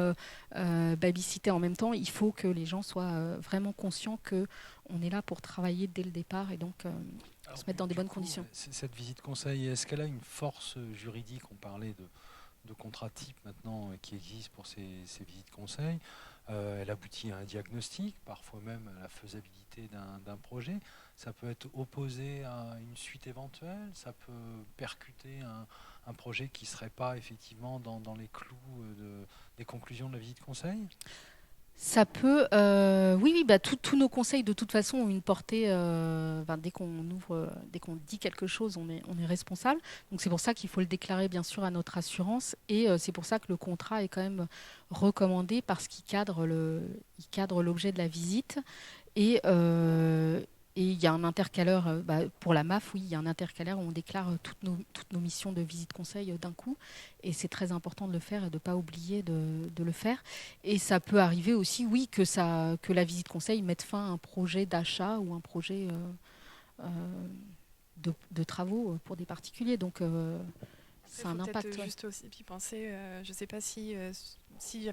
babysitter en même temps. Il faut que les gens soient vraiment conscients qu'on est là pour travailler dès le départ et donc se mettre dans des bonnes conditions. Cette visite conseil, est-ce qu'elle a une force juridique? On parlait de contrats type maintenant qui existent pour ces visites conseil. Elle aboutit à un diagnostic, parfois même à la faisabilité d'un projet. Ça peut être opposé à une suite éventuelle, ça peut percuter un projet qui ne serait pas effectivement dans les clous des conclusions de la visite conseil. Ça peut, oui, tous nos conseils de toute façon ont une portée. Dès qu'on dit quelque chose, on est responsable. Donc c'est pour ça qu'il faut le déclarer bien sûr à notre assurance, et c'est pour ça que le contrat est quand même recommandé parce qu'il cadre l'objet de la visite et Et il y a un intercalaire, pour la MAF, oui, il y a un intercalaire où on déclare toutes nos missions de visite conseil d'un coup. Et c'est très important de le faire et de ne pas oublier de le faire. Et ça peut arriver aussi, oui, que la visite conseil mette fin à un projet d'achat ou un projet de travaux pour des particuliers. Donc, c'est un impact. Peut-être juste aussi puis penser, je ne sais pas si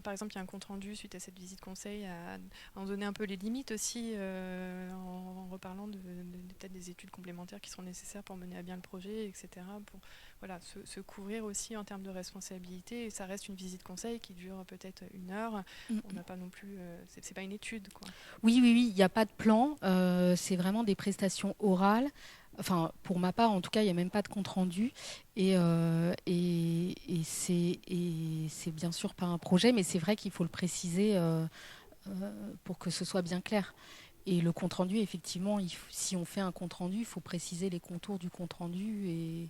par exemple il y a un compte rendu suite à cette visite conseil, à en donner un peu les limites aussi, en reparlant peut-être des études complémentaires qui seront nécessaires pour mener à bien le projet, etc. Pour voilà, se couvrir aussi en termes de responsabilité. Et ça reste une visite conseil qui dure peut-être 1 heure. On n'a pas non plus, c'est pas une étude, quoi. Oui, il n'y a pas de plan. C'est vraiment des prestations orales. Enfin, pour ma part, en tout cas, il n'y a même pas de compte rendu. Et c'est bien sûr pas un projet, mais c'est vrai qu'il faut le préciser pour que ce soit bien clair. Et le compte rendu, effectivement, si on fait un compte rendu, il faut préciser les contours du compte rendu et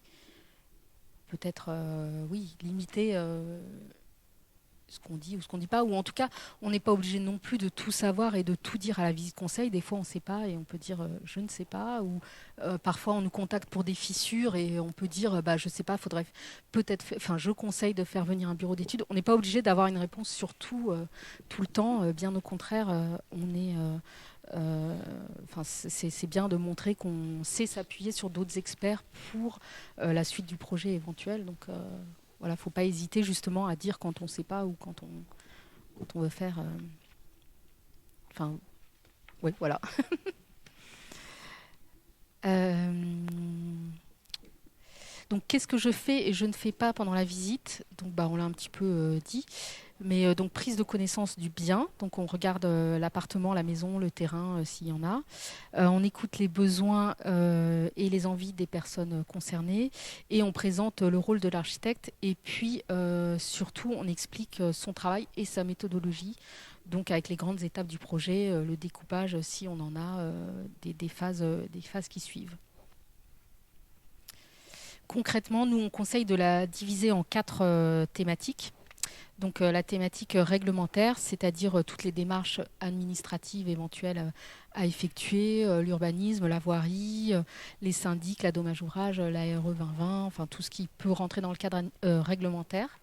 peut-être, oui, limiter ce qu'on dit ou ce qu'on dit pas, ou en tout cas, on n'est pas obligé non plus de tout savoir et de tout dire à la visite conseil. Des fois, on ne sait pas et on peut dire je ne sais pas, ou parfois on nous contacte pour des fissures et on peut dire je ne sais pas, faudrait peut-être, je conseille de faire venir un bureau d'études. On n'est pas obligé d'avoir une réponse sur tout, tout le temps. Bien au contraire, on est c'est bien de montrer qu'on sait s'appuyer sur d'autres experts pour la suite du projet éventuel. Donc voilà, faut pas hésiter justement à dire quand on ne sait pas ou quand on veut faire. Enfin, oui, voilà. Donc, qu'est-ce que je fais et je ne fais pas pendant la visite? Donc, on l'a un petit peu dit. Mais donc prise de connaissance du bien, donc on regarde l'appartement, la maison, le terrain s'il y en a. On écoute les besoins et les envies des personnes concernées et on présente le rôle de l'architecte et puis surtout on explique son travail et sa méthodologie, donc avec les grandes étapes du projet, le découpage si on en a, des phases qui suivent. Concrètement, nous on conseille de la diviser en 4 thématiques. Donc la thématique réglementaire, c'est-à-dire toutes les démarches administratives éventuelles à effectuer, l'urbanisme, la voirie, les syndics, la dommage ouvrage, la RE 2020, enfin tout ce qui peut rentrer dans le cadre réglementaire.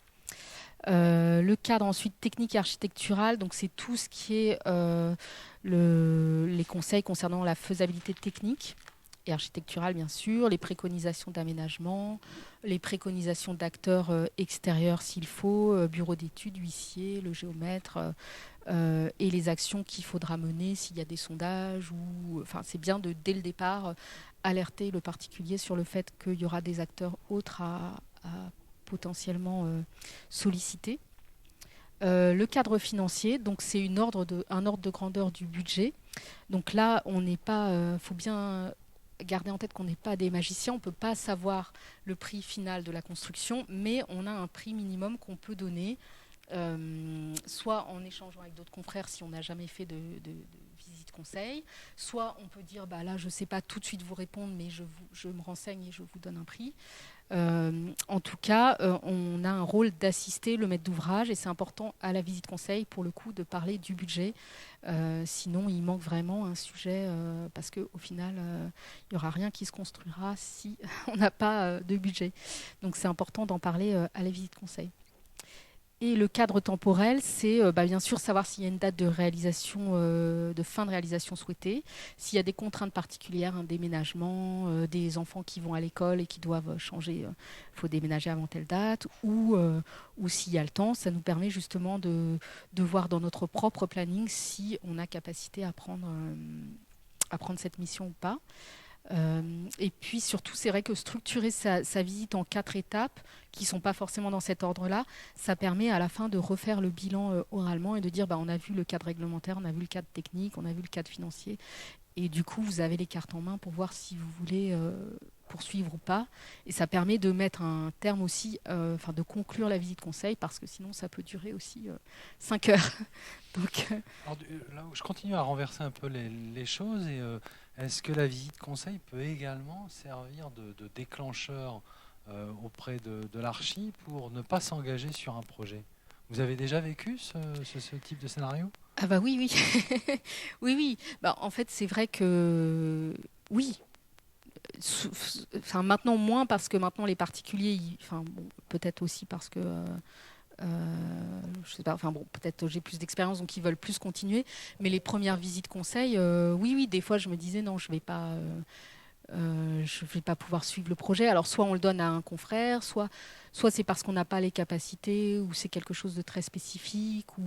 Le cadre ensuite technique et architectural, donc c'est tout ce qui est les conseils concernant la faisabilité technique et architecturale bien sûr, les préconisations d'aménagement, les préconisations d'acteurs extérieurs s'il faut, bureau d'études, huissier, le géomètre, et les actions qu'il faudra mener s'il y a des sondages. Enfin, c'est bien de, dès le départ, alerter le particulier sur le fait qu'il y aura des acteurs autres à potentiellement solliciter. Le cadre financier, donc c'est un ordre de grandeur du budget. Donc là, on n'est pas, faut bien garder en tête qu'on n'est pas des magiciens, on ne peut pas savoir le prix final de la construction, mais on a un prix minimum qu'on peut donner, soit en échangeant avec d'autres confrères si on n'a jamais fait de visite conseil, soit on peut dire là je ne sais pas tout de suite vous répondre, mais je me renseigne et je vous donne un prix. En tout cas, on a un rôle d'assister le maître d'ouvrage et c'est important à la visite conseil pour le coup de parler du budget. Sinon, il manque vraiment un sujet parce qu'au final, il n'y aura rien qui se construira si on n'a pas de budget. Donc c'est important d'en parler à la visite conseil. Et le cadre temporel, c'est bien sûr savoir s'il y a une date de réalisation, de fin de réalisation souhaitée, s'il y a des contraintes particulières, un déménagement, des enfants qui vont à l'école et qui doivent changer, il faut déménager avant telle date, ou s'il y a le temps, ça nous permet justement de voir dans notre propre planning si on a capacité à prendre cette mission ou pas. Et puis surtout, c'est vrai que structurer sa visite en 4 étapes, qui ne sont pas forcément dans cet ordre-là, ça permet à la fin de refaire le bilan oralement et de dire on a vu le cadre réglementaire, on a vu le cadre technique, on a vu le cadre financier. Et du coup, vous avez les cartes en main pour voir si vous voulez poursuivre ou pas. Et ça permet de mettre un terme aussi, de conclure la visite conseil, parce que sinon, ça peut durer aussi 5 heures. Donc, alors, là où je continue à renverser un peu les choses, et est-ce que la visite conseil peut également servir de déclencheur auprès de l'archi pour ne pas s'engager sur un projet? Vous avez déjà vécu ce type de scénario? Ah bah oui, oui. Oui, oui. Bah, en fait, c'est vrai que oui. Enfin, maintenant moins parce que maintenant les particuliers, enfin, bon, peut-être aussi parce que je sais pas, enfin bon, peut-être j'ai plus d'expérience donc ils veulent plus continuer. Mais les premières visites conseils, oui, oui, des fois je me disais non, je vais pas pouvoir suivre le projet. Alors soit on le donne à un confrère, soit c'est parce qu'on n'a pas les capacités ou c'est quelque chose de très spécifique. Ou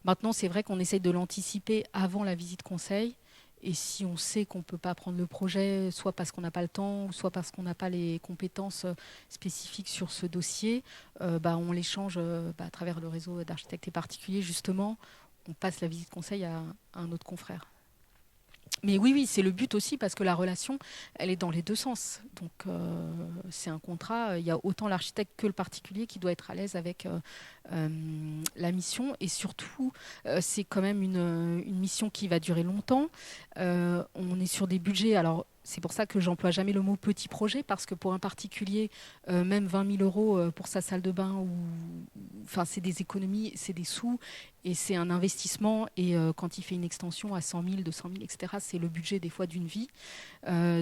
maintenant c'est vrai qu'on essaye de l'anticiper avant la visite conseil. Et si on sait qu'on ne peut pas prendre le projet, soit parce qu'on n'a pas le temps, ou soit parce qu'on n'a pas les compétences spécifiques sur ce dossier, bah, on l'échange à travers le réseau d'architectes et particuliers, justement. On passe la visite conseil à un autre confrère. Mais oui, oui, c'est le but aussi parce que la relation, elle est dans les deux sens. Donc, c'est un contrat. Il y a autant l'architecte que le particulier qui doit être à l'aise avec la mission. Et surtout, c'est quand même une mission qui va durer longtemps. On est sur des budgets. Alors, c'est pour ça que j'emploie jamais le mot petit projet parce que pour un particulier, même 20 000 euros pour sa salle de bain, enfin, c'est des économies, c'est des sous. Et c'est un investissement. Et quand il fait une extension à 100 000, 200 000, etc., c'est le budget des fois d'une vie.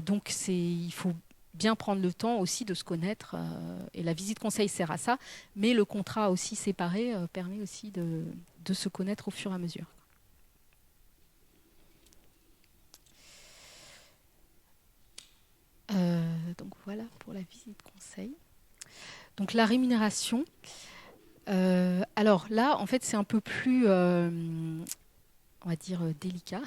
Donc il faut bien prendre le temps aussi de se connaître. Et la visite conseil sert à ça. Mais le contrat aussi séparé permet aussi de se connaître au fur et à mesure. Donc voilà pour la visite conseil. Donc la rémunération. Alors là, en fait, c'est un peu plus, on va dire, délicat.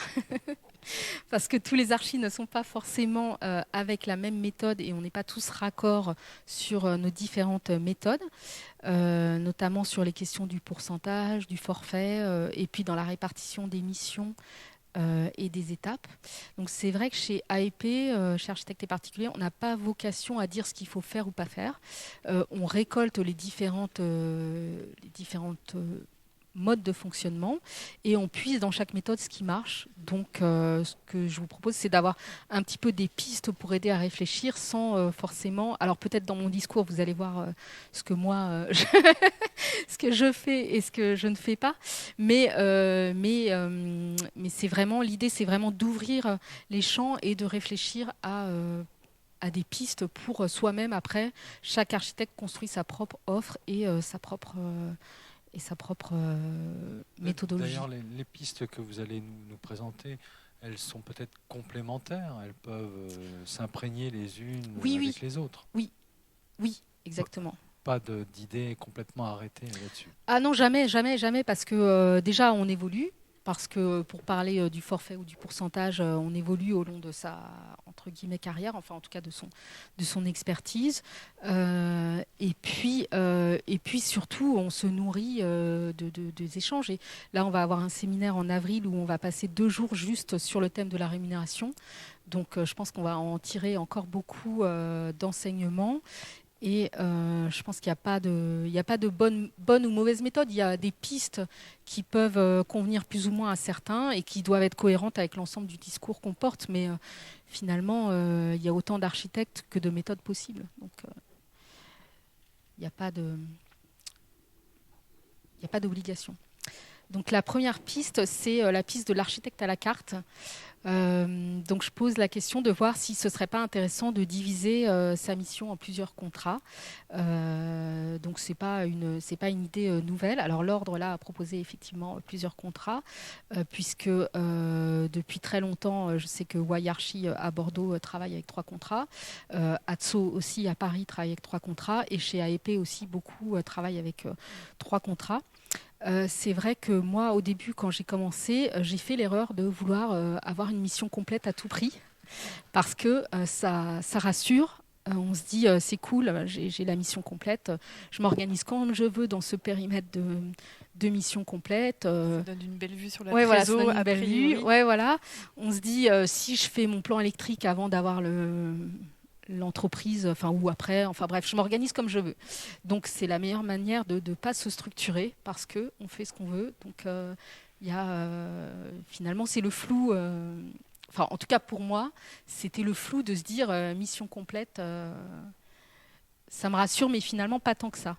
Parce que tous les archis ne sont pas forcément avec la même méthode et on n'est pas tous raccords sur nos différentes méthodes, notamment sur les questions du pourcentage, du forfait, et puis dans la répartition des missions et des étapes. Donc c'est vrai que chez AEP, chez Architectes et Particuliers, on n'a pas vocation à dire ce qu'il faut faire ou pas faire. On récolte les différentes mode de fonctionnement et on puise dans chaque méthode ce qui marche. Donc ce que je vous propose, c'est d'avoir un petit peu des pistes pour aider à réfléchir sans forcément... Alors peut-être dans mon discours, vous allez voir ce que moi, ce que je fais et ce que je ne fais pas. Mais c'est vraiment... L'idée, c'est vraiment d'ouvrir les champs et de réfléchir à des pistes pour soi-même. Après, chaque architecte construit sa propre offre et sa propre méthodologie. D'ailleurs, les pistes que vous allez nous présenter, elles sont peut-être complémentaires, elles peuvent s'imprégner les unes avec les autres. Oui, oui, exactement. Pas d'idées complètement arrêtées là-dessus. Ah non, jamais, jamais, jamais, parce que déjà, on évolue. Parce que pour parler du forfait ou du pourcentage, on évolue au long de sa entre guillemets carrière, enfin en tout cas de son expertise. Et puis surtout, on se nourrit des échanges. Et là, on va avoir un séminaire en avril où on va passer 2 jours juste sur le thème de la rémunération. Donc je pense qu'on va en tirer encore beaucoup d'enseignements. Et je pense qu'il n'y a pas de bonne ou mauvaise méthode. Il y a des pistes qui peuvent convenir plus ou moins à certains et qui doivent être cohérentes avec l'ensemble du discours qu'on porte. Mais finalement, il y a autant d'architectes que de méthodes possibles. Donc, il n'y a pas d'obligation. Donc la première piste, c'est la piste de l'architecte à la carte. Donc je pose la question de voir si ce ne serait pas intéressant de diviser sa mission en plusieurs contrats. Donc c'est pas une idée nouvelle. Alors l'ordre là a proposé effectivement plusieurs contrats, puisque depuis très longtemps, je sais que Wayarchi à Bordeaux travaille avec 3 contrats, Atso aussi à Paris travaille avec 3 contrats, et chez AEP aussi beaucoup travaillent avec 3 contrats. C'est vrai que moi, au début, quand j'ai commencé, j'ai fait l'erreur de vouloir avoir une mission complète à tout prix, parce que ça rassure. On se dit, c'est cool, j'ai la mission complète, je m'organise comme je veux dans ce périmètre de mission complète. Ça donne une belle vue sur la trésor, voilà, ça donne une belle vue. Ouais, voilà. On se dit, si je fais mon plan électrique avant d'avoir l'entreprise, enfin ou après, enfin bref, je m'organise comme je veux. Donc c'est la meilleure manière de ne pas se structurer parce que on fait ce qu'on veut. Donc il y a finalement c'est le flou. Enfin en tout cas pour moi, c'était le flou de se dire mission complète. Ça me rassure, mais finalement pas tant que ça.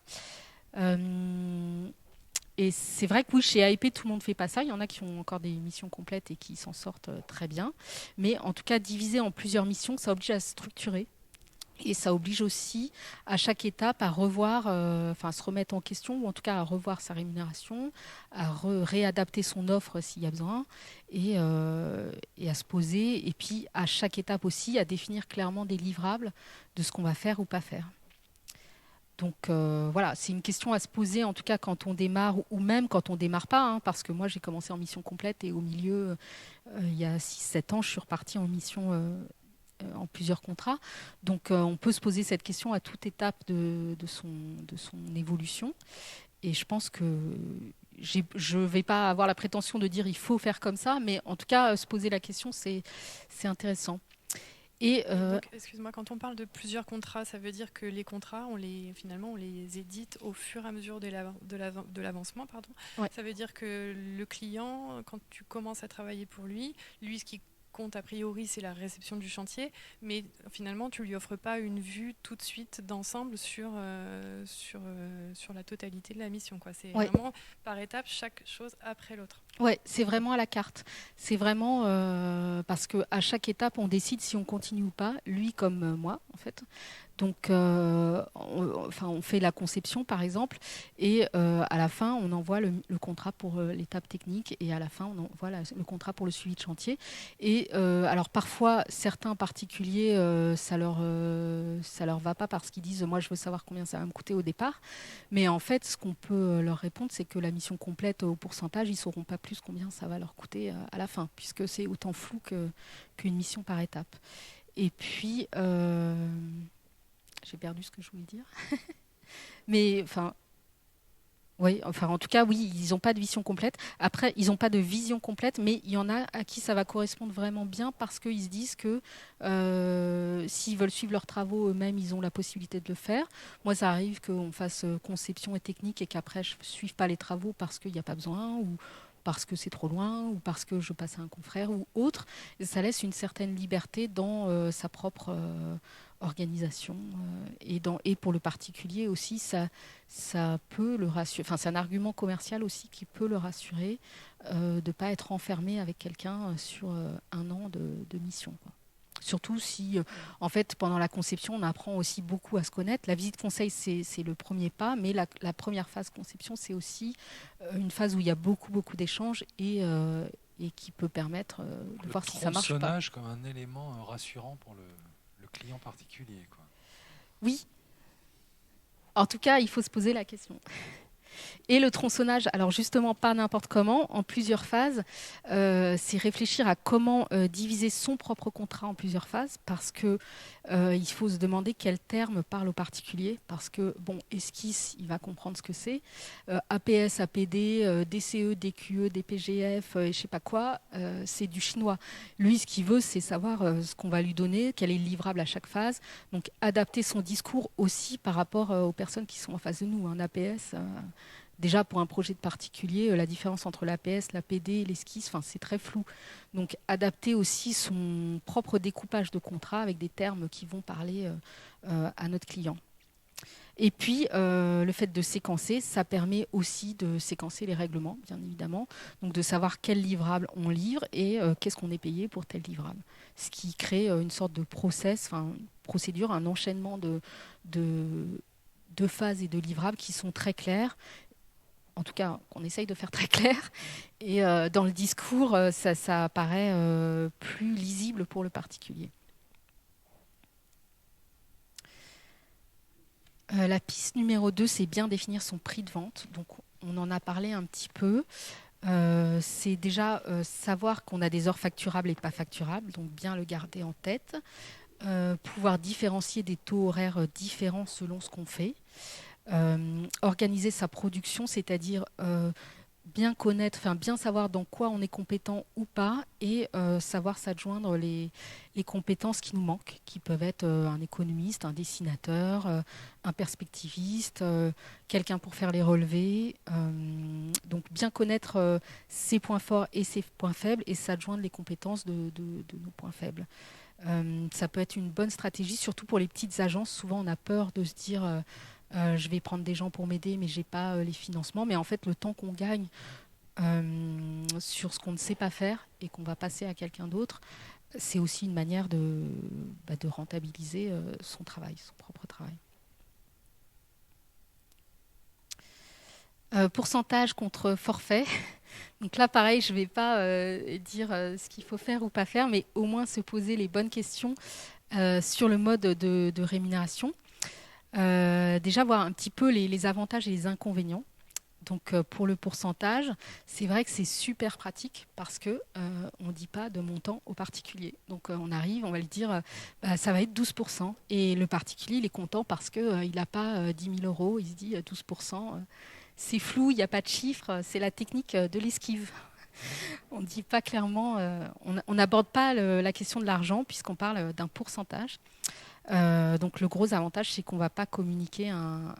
Et c'est vrai que oui, chez AEP, tout le monde ne fait pas ça. Il y en a qui ont encore des missions complètes et qui s'en sortent très bien. Mais en tout cas, diviser en plusieurs missions, ça oblige à structurer. Et ça oblige aussi à chaque étape à revoir, à se remettre en question, ou en tout cas à revoir sa rémunération, à réadapter son offre s'il y a besoin, et à se poser. Et puis à chaque étape aussi, à définir clairement des livrables de ce qu'on va faire ou pas faire. Donc voilà, c'est une question à se poser en tout cas quand on démarre ou même quand on démarre pas, hein, parce que moi j'ai commencé en mission complète et au milieu, il y a 6-7 ans, je suis repartie en mission en plusieurs contrats. Donc on peut se poser cette question à toute étape de son évolution. Et je pense que je ne vais pas avoir la prétention de dire il faut faire comme ça, mais en tout cas se poser la question, c'est intéressant. Et donc, excuse-moi, quand on parle de plusieurs contrats, ça veut dire que les contrats, finalement, on les édite au fur et à mesure de l'avancement, pardon. Ouais. Ça veut dire que le client, quand tu commences à travailler pour lui, ce qui compte a priori, c'est la réception du chantier, mais finalement, tu lui offres pas une vue tout de suite d'ensemble sur la totalité de la mission, quoi. C'est vraiment par étapes, chaque chose après l'autre. Ouais, c'est vraiment à la carte. C'est vraiment parce qu'à chaque étape, on décide si on continue ou pas, lui comme moi, en fait. Donc, on fait la conception, par exemple, et à la fin, on envoie le contrat pour l'étape technique, et à la fin, on envoie le contrat pour le suivi de chantier. Et alors, parfois, certains particuliers, ça leur va pas parce qu'ils disent, moi, je veux savoir combien ça va me coûter au départ. Mais en fait, ce qu'on peut leur répondre, c'est que la mission complète au pourcentage, ils sauront pas plus combien ça va leur coûter à la fin, puisque c'est autant flou qu'une mission par étape. Et puis, j'ai perdu ce que je voulais dire. Mais en tout cas, oui, ils n'ont pas de vision complète. Après, ils n'ont pas de vision complète, mais il y en a à qui ça va correspondre vraiment bien parce qu'ils se disent que s'ils veulent suivre leurs travaux eux-mêmes, ils ont la possibilité de le faire. Moi, ça arrive qu'on fasse conception et technique et qu'après, je ne suive pas les travaux parce qu'il n'y a pas besoin ou parce que c'est trop loin ou parce que je passe à un confrère ou autre. Et ça laisse une certaine liberté dans sa propre organisation et pour le particulier aussi ça peut le rassurer, enfin c'est un argument commercial aussi qui peut le rassurer de ne pas être enfermé avec quelqu'un sur un an de mission, quoi. Surtout si en fait pendant la conception on apprend aussi beaucoup à se connaître. La visite conseil c'est le premier pas, mais la première phase conception c'est aussi une phase où il y a beaucoup d'échanges et qui peut permettre de voir si ça marche ou pas. Le tronçonnage comme un élément rassurant pour le client particulier, quoi. Oui. En tout cas, il faut se poser la question. Et le tronçonnage, alors justement pas n'importe comment, en plusieurs phases, c'est réfléchir à comment diviser son propre contrat en plusieurs phases, parce que il faut se demander quel terme parle au particulier, parce que bon, esquisse, il va comprendre ce que c'est, APS, APD, DCE, DQE, DPGF, je sais pas quoi, c'est du chinois. Lui, ce qu'il veut, c'est savoir ce qu'on va lui donner, quel est le livrable à chaque phase, donc adapter son discours aussi par rapport aux personnes qui sont en face de nous. Un APS, déjà pour un projet de particulier, la différence entre l'APS, l'APD et l'esquisse, c'est très flou. Donc adapter aussi son propre découpage de contrat avec des termes qui vont parler à notre client. Et puis, le fait de séquencer, ça permet aussi de séquencer les règlements, bien évidemment. Donc de savoir quel livrable on livre et qu'est-ce qu'on est payé pour tel livrable. Ce qui crée une sorte de process, procédure, un enchaînement de phases et de livrables qui sont très clairs. En tout cas, qu'on essaye de faire très clair. Et dans le discours, ça apparaît plus lisible pour le particulier. La piste numéro 2, c'est bien définir son prix de vente. Donc, on en a parlé un petit peu. C'est déjà savoir qu'on a des heures facturables et pas facturables, donc bien le garder en tête. Pouvoir différencier des taux horaires différents selon ce qu'on fait. Organiser sa production, c'est-à-dire bien connaître, bien savoir dans quoi on est compétent ou pas et savoir s'adjoindre les compétences qui nous manquent, qui peuvent être un économiste, un dessinateur, un perspectiviste, quelqu'un pour faire les relevés. Donc bien connaître ses points forts et ses points faibles et s'adjoindre les compétences de nos points faibles. Ça peut être une bonne stratégie, surtout pour les petites agences. Souvent, on a peur de se dire je vais prendre des gens pour m'aider, mais j'ai pas les financements. Mais en fait, le temps qu'on gagne sur ce qu'on ne sait pas faire et qu'on va passer à quelqu'un d'autre, c'est aussi une manière de rentabiliser son travail, son propre travail. Pourcentage contre forfait. Donc là, pareil, je ne vais pas dire ce qu'il faut faire ou pas faire, mais au moins se poser les bonnes questions sur le mode de rémunération. Déjà, voir un petit peu les avantages et les inconvénients. Donc pour le pourcentage, c'est vrai que c'est super pratique parce que on ne dit pas de montant au particulier. Donc on arrive, on va lui dire ça va être 12%. Et le particulier, il est content parce qu'il n'a pas 10 000 euros, il se dit 12%. C'est flou, il n'y a pas de chiffre, c'est la technique de l'esquive. On ne dit pas clairement, on n'aborde pas la question de l'argent puisqu'on parle d'un pourcentage. Donc le gros avantage, c'est qu'on ne va pas communiquer un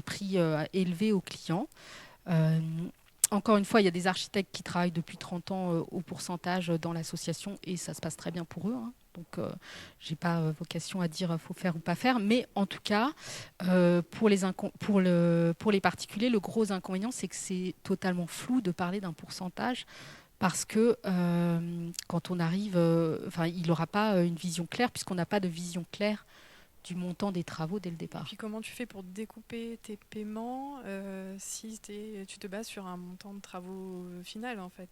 prix élevé aux clients. Euh, Encore une fois, il y a des architectes qui travaillent depuis 30 ans au pourcentage dans l'association et ça se passe très bien pour eux. Hein. Donc, je n'ai pas vocation à dire faut faire ou pas faire. Mais en tout cas, pour les particuliers, le gros inconvénient, c'est que c'est totalement flou de parler d'un pourcentage parce que quand on arrive, il n'aura pas une vision claire puisqu'on n'a pas de vision claire du montant des travaux dès le départ. Et puis comment tu fais pour découper tes paiements si tu te bases sur un montant de travaux final en fait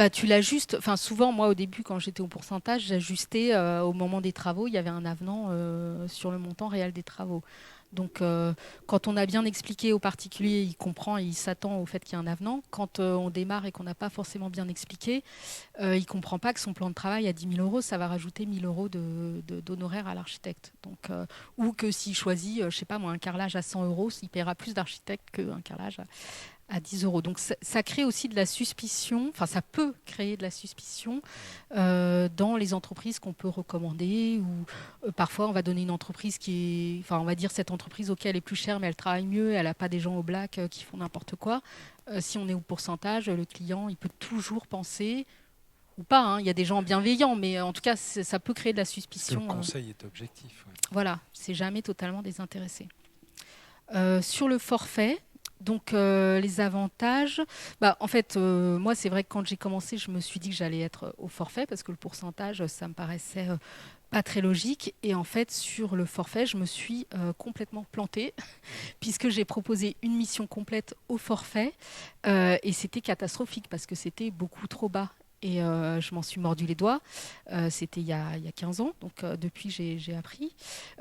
Tu l'ajustes. Enfin, souvent, moi, au début, quand j'étais au pourcentage, j'ajustais au moment des travaux. Il y avait un avenant sur le montant réel des travaux. Donc, quand on a bien expliqué au particulier, il comprend et il s'attend au fait qu'il y a un avenant. Quand on démarre et qu'on n'a pas forcément bien expliqué, il ne comprend pas que son plan de travail à 10 000 euros, ça va rajouter 1 000 euros d'honoraires à l'architecte. Donc, ou que s'il choisit, je ne sais pas moi, un carrelage à 100 euros, il paiera plus d'architecte qu'un carrelage à 10 euros. Donc ça crée aussi de la suspicion, enfin ça peut créer de la suspicion dans les entreprises qu'on peut recommander ou parfois on va donner une entreprise qui est, enfin on va dire cette entreprise ok elle est plus chère mais elle travaille mieux, elle n'a pas des gens au black qui font n'importe quoi. Si on est au pourcentage, le client il peut toujours penser ou pas, hein, il y a des gens bienveillants mais en tout cas ça peut créer de la suspicion. Le conseil est objectif. Ouais. Voilà, c'est jamais totalement désintéressé. Sur le forfait, donc les avantages, en fait, moi c'est vrai que quand j'ai commencé, je me suis dit que j'allais être au forfait parce que le pourcentage, ça me paraissait pas très logique. Et en fait, sur le forfait, je me suis complètement plantée puisque j'ai proposé une mission complète au forfait et c'était catastrophique parce que c'était beaucoup trop bas. Et je m'en suis mordu les doigts. C'était il y a 15 ans, donc depuis j'ai appris.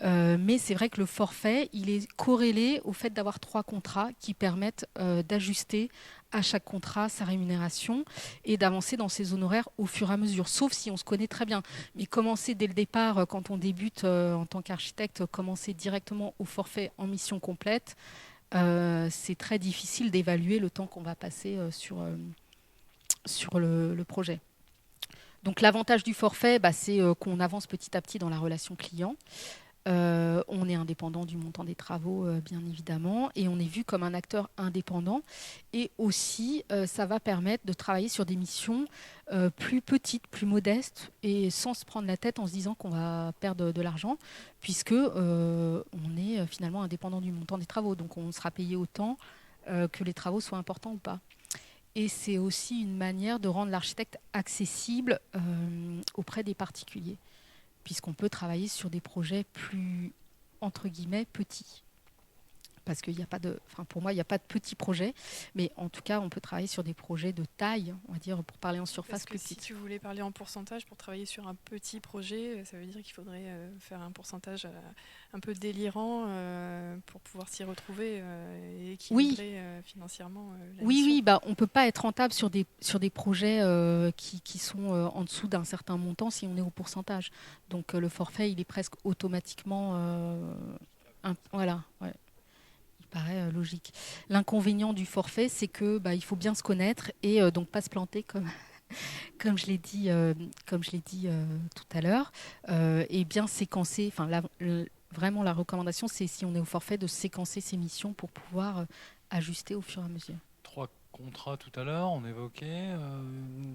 Mais c'est vrai que le forfait, il est corrélé au fait d'avoir 3 contrats qui permettent d'ajuster à chaque contrat sa rémunération et d'avancer dans ses honoraires au fur et à mesure, sauf si on se connaît très bien. Mais commencer dès le départ, quand on débute en tant qu'architecte, commencer directement au forfait en mission complète, c'est très difficile d'évaluer le temps qu'on va passer sur le projet. Donc l'avantage du forfait, c'est qu'on avance petit à petit dans la relation client. On est indépendant du montant des travaux, bien évidemment, et on est vu comme un acteur indépendant. Et aussi, ça va permettre de travailler sur des missions plus petites, plus modestes, et sans se prendre la tête en se disant qu'on va perdre de l'argent, puisque on est finalement indépendant du montant des travaux. Donc on sera payé autant que les travaux soient importants ou pas. Et c'est aussi une manière de rendre l'architecte accessible auprès des particuliers, puisqu'on peut travailler sur des projets plus, entre guillemets, petits. Parce qu'il n'y a pas de, enfin pour moi, il n'y a pas de petits projets, mais en tout cas, on peut travailler sur des projets de taille, on va dire, pour parler en surface plus petite. Si tu voulais parler en pourcentage pour travailler sur un petit projet, ça veut dire qu'il faudrait faire un pourcentage un peu délirant pour pouvoir s'y retrouver et équilibrer financièrement la mission. Oui, on ne peut pas être rentable sur des projets qui sont en dessous d'un certain montant si on est au pourcentage. Donc le forfait, il est presque automatiquement... voilà, ouais. Paraît logique. L'inconvénient du forfait, c'est que il faut bien se connaître et donc pas se planter comme je l'ai dit tout à l'heure et bien séquencer. Enfin, vraiment la recommandation, c'est si on est au forfait de séquencer ses missions pour pouvoir ajuster au fur et à mesure. 3 contrats tout à l'heure, on évoquait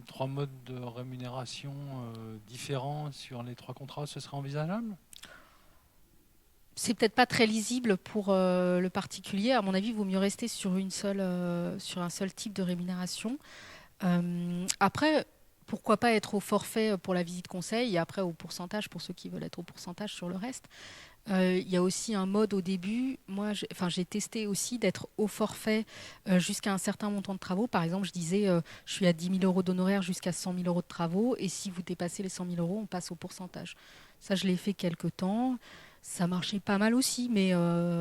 3 modes de rémunération différents sur les 3 contrats, ce serait envisageable ? c'est peut-être pas très lisible pour le particulier. À mon avis, il vaut mieux rester sur sur un seul type de rémunération. Après, pourquoi pas être au forfait pour la visite conseil et après au pourcentage pour ceux qui veulent être au pourcentage sur le reste. Il y a aussi un mode au début. Moi, j'ai testé aussi d'être au forfait jusqu'à un certain montant de travaux. Par exemple, je disais, je suis à 10 000 euros d'honoraires jusqu'à 100 000 euros de travaux. Et si vous dépassez les 100 000 euros, on passe au pourcentage. Ça, je l'ai fait quelques temps. Ça marchait pas mal aussi, mais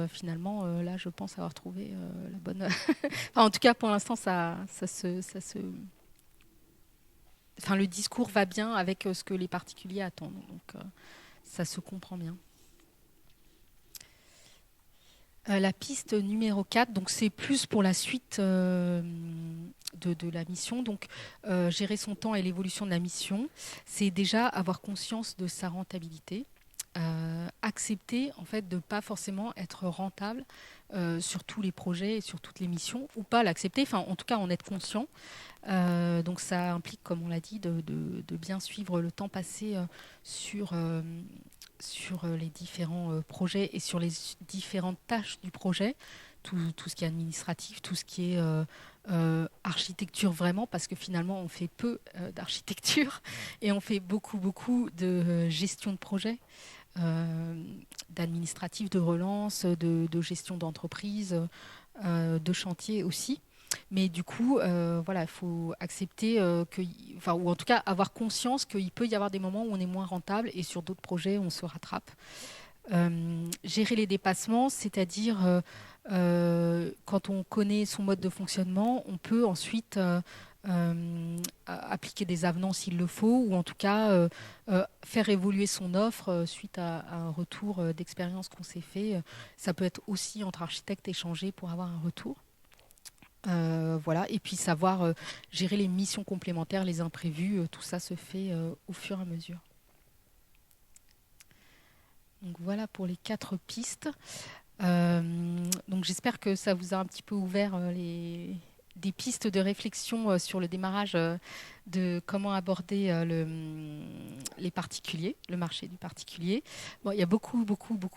finalement, là, je pense avoir trouvé la bonne. Enfin, en tout cas, pour l'instant, enfin, le discours va bien avec ce que les particuliers attendent. Donc, ça se comprend bien. La piste numéro 4, donc c'est plus pour la suite de la mission. Donc, gérer son temps et l'évolution de la mission, c'est déjà avoir conscience de sa rentabilité. Accepter en fait de ne pas forcément être rentable sur tous les projets et sur toutes les missions, ou pas l'accepter, enfin en tout cas en être conscient. Donc ça implique, comme on l'a dit, de bien suivre le temps passé sur les différents projets et sur les différentes tâches du projet, tout ce qui est administratif, tout ce qui est architecture vraiment, parce que finalement on fait peu d'architecture et on fait beaucoup de gestion de projet. D'administratif, de relance, de gestion d'entreprise, de chantier aussi. Mais du coup, voilà, il faut accepter, ou en tout cas avoir conscience qu'il peut y avoir des moments où on est moins rentable et sur d'autres projets, on se rattrape. Gérer les dépassements, c'est-à-dire quand on connaît son mode de fonctionnement, on peut ensuite appliquer des avenants s'il le faut, ou en tout cas faire évoluer son offre suite à un retour d'expérience qu'on s'est fait. Ça peut être aussi entre architectes échanger pour avoir un retour. Voilà. Et puis savoir gérer les missions complémentaires, les imprévus, tout ça se fait au fur et à mesure. Donc voilà pour les 4 pistes. Donc j'espère que ça vous a un petit peu ouvert des pistes de réflexion sur le démarrage de comment aborder les particuliers, le marché du particulier. Bon, il y a beaucoup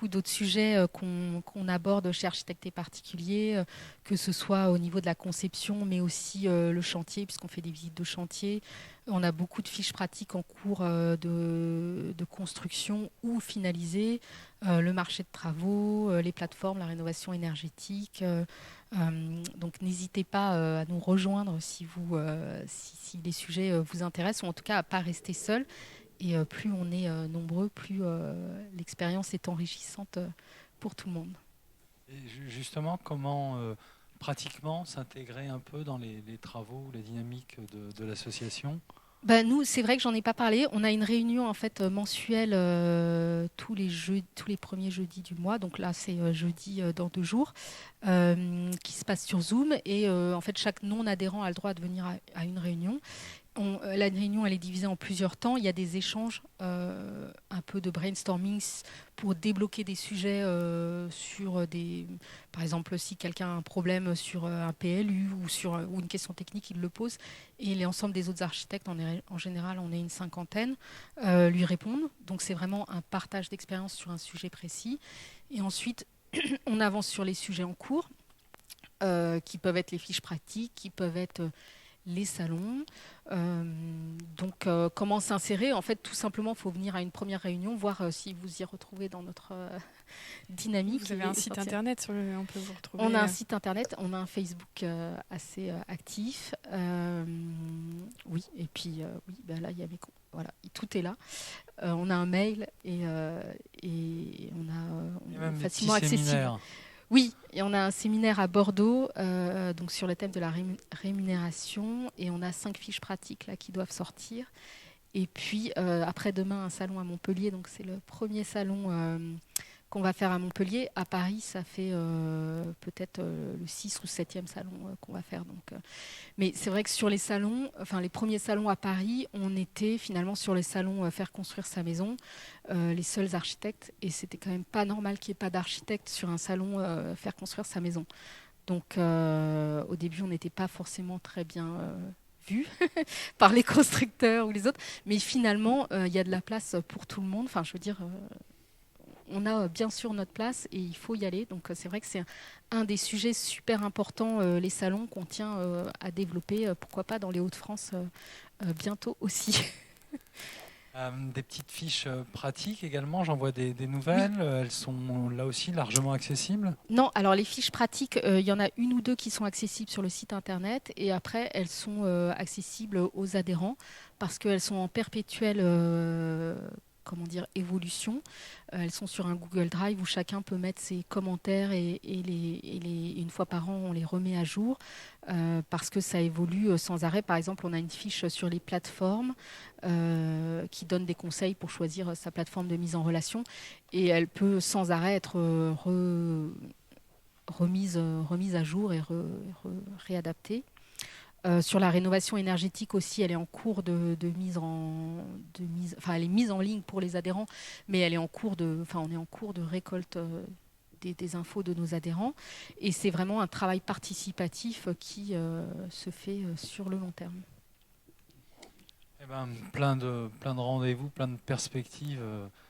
d'autres sujets qu'on aborde chez Architectes et Particuliers, que ce soit au niveau de la conception, mais aussi le chantier, puisqu'on fait des visites de chantier. On a beaucoup de fiches pratiques en cours de construction ou finalisées, le marché de travaux, les plateformes, la rénovation énergétique. Donc n'hésitez pas à nous rejoindre si les sujets vous intéressent, ou en tout cas à ne pas rester seul. Et plus on est nombreux, plus l'expérience est enrichissante pour tout le monde. Et justement, comment pratiquement s'intégrer un peu dans les travaux, les dynamiques de l'association ? Nous, c'est vrai que j'en ai pas parlé. On a une réunion en fait mensuelle tous les premiers jeudis du mois. Donc là, c'est jeudi dans 2 jours, qui se passe sur Zoom. Et en fait, chaque non-adhérent a le droit de venir à une réunion. La réunion, elle est divisée en plusieurs temps. Il y a des échanges, un peu de brainstorming pour débloquer des sujets par exemple, si quelqu'un a un problème sur un PLU ou une question technique, il le pose. Et l'ensemble des autres architectes, en général, on est une 50aine, lui répondent. Donc c'est vraiment un partage d'expérience sur un sujet précis. Et ensuite, on avance sur les sujets en cours, qui peuvent être les fiches pratiques, qui peuvent être les salons. Donc, comment s'insérer ? En fait, tout simplement, il faut venir à une première réunion, voir si vous y retrouvez dans notre dynamique. Vous avez un site internet sur lequel on peut vous retrouver ? On a un site internet, on a un Facebook assez actif. Oui, et puis là, il y a voilà, tout est là. On a un mail et on a facilement accessible. Oui, et on a un séminaire à Bordeaux donc sur le thème de la rémunération, et on a 5 fiches pratiques là qui doivent sortir. Et puis après-demain, un salon à Montpellier, donc c'est le premier salon qu'on va faire à Montpellier. À Paris, ça fait peut-être le 6 ou 7e salon qu'on va faire. Donc, mais c'est vrai que sur les salons, enfin les premiers salons à Paris, on était finalement sur les salons faire construire sa maison, les seuls architectes, et c'était quand même pas normal qu'il n'y ait pas d'architecte sur un salon faire construire sa maison. Donc au début, on n'était pas forcément très bien vus par les constructeurs ou les autres, mais finalement, il y a de la place pour tout le monde. Enfin, je veux dire, on a bien sûr notre place et il faut y aller. Donc c'est vrai que c'est un des sujets super importants, les salons qu'on tient à développer, pourquoi pas dans les Hauts-de-France bientôt aussi. Des petites fiches pratiques également, j'en vois des nouvelles, oui. Elles sont là aussi largement accessibles? Non, alors les fiches pratiques, il y en a une ou deux qui sont accessibles sur le site internet et après elles sont accessibles aux adhérents parce qu'elles sont en perpétuelle évolution. Elles sont sur un Google Drive où chacun peut mettre ses commentaires et une fois par an on les remet à jour parce que ça évolue sans arrêt. Par exemple, on a une fiche sur les plateformes qui donne des conseils pour choisir sa plateforme de mise en relation et elle peut sans arrêt être remise à jour et réadaptée. Sur la rénovation énergétique aussi, elle est en cours elle est mise en ligne pour les adhérents, mais on est en cours de récolte des infos de nos adhérents. Et c'est vraiment un travail participatif qui se fait sur le long terme. Eh ben, plein de rendez-vous, plein de perspectives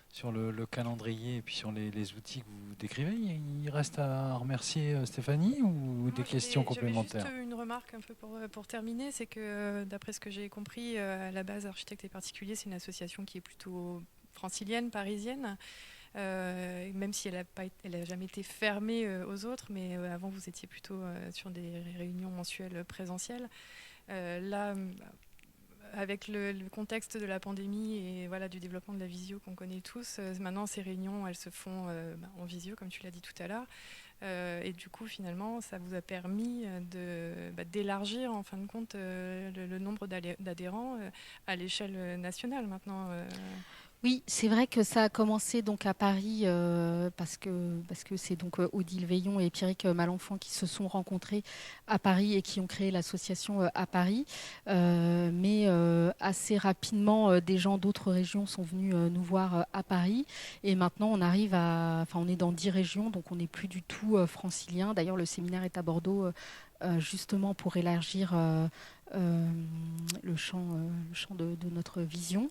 sur le calendrier et puis sur les outils que vous décrivez. Il reste à remercier Stéphanie ou des questions complémentaires? Juste une remarque un peu pour terminer, c'est que d'après ce que j'ai compris, à la base, Architectes et Particuliers, c'est une association qui est plutôt francilienne, parisienne, même si elle n'a jamais été fermée aux autres, mais avant vous étiez plutôt sur des réunions mensuelles présentielles. Là, avec le contexte de la pandémie et voilà, du développement de la visio qu'on connaît tous, maintenant ces réunions elles se font en visio comme tu l'as dit tout à l'heure et du coup finalement ça vous a permis d'élargir en fin de compte le nombre d'adhérents à l'échelle nationale maintenant. Oui, c'est vrai que ça a commencé donc à Paris parce que c'est donc Odile Veillon et Pierrick Malenfant qui se sont rencontrés à Paris et qui ont créé l'association à Paris. Mais assez rapidement, des gens d'autres régions sont venus nous voir à Paris. Et maintenant, on est dans 10 régions, donc on n'est plus du tout francilien. D'ailleurs, le séminaire est à Bordeaux justement pour élargir le champ de notre vision.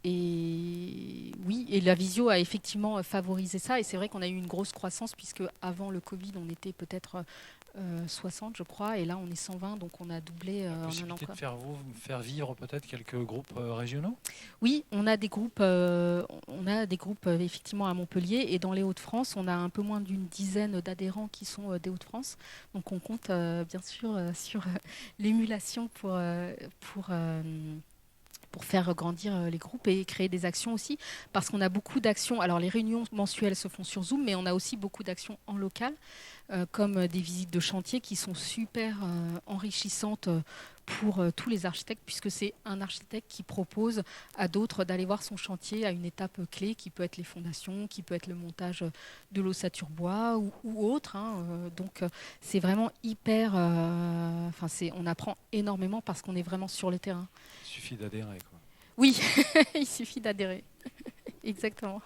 Et oui, et la visio a effectivement favorisé ça. Et c'est vrai qu'on a eu une grosse croissance puisque avant le Covid, on était peut-être 60, je crois, et là on est 120, donc on a doublé en un an. De faire vivre peut-être quelques groupes régionaux? Oui, on a des groupes effectivement à Montpellier et dans les Hauts-de-France, on a un peu moins d'une dizaine d'adhérents qui sont des Hauts-de-France. Donc on compte bien sûr sur l'émulation pour faire grandir les groupes et créer des actions aussi, parce qu'on a beaucoup d'actions. Alors les réunions mensuelles se font sur Zoom, mais on a aussi beaucoup d'actions en local, comme des visites de chantier qui sont super enrichissantes pour tous les architectes, puisque c'est un architecte qui propose à d'autres d'aller voir son chantier à une étape clé, qui peut être les fondations, qui peut être le montage de l'ossature bois ou autre. Donc c'est vraiment hyper... on apprend énormément parce qu'on est vraiment sur le terrain. Il suffit d'adhérer, quoi. Oui, il suffit d'adhérer. Exactement.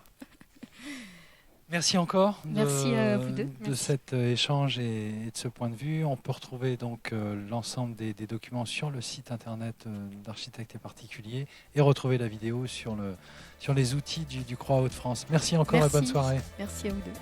Merci encore Merci à vous deux. de cet échange et de ce point de vue. On peut retrouver donc l'ensemble des documents sur le site internet d'Architectes et Particuliers et retrouver la vidéo sur les outils du CROA Hauts-de-France. Merci encore et bonne soirée. Merci à vous deux.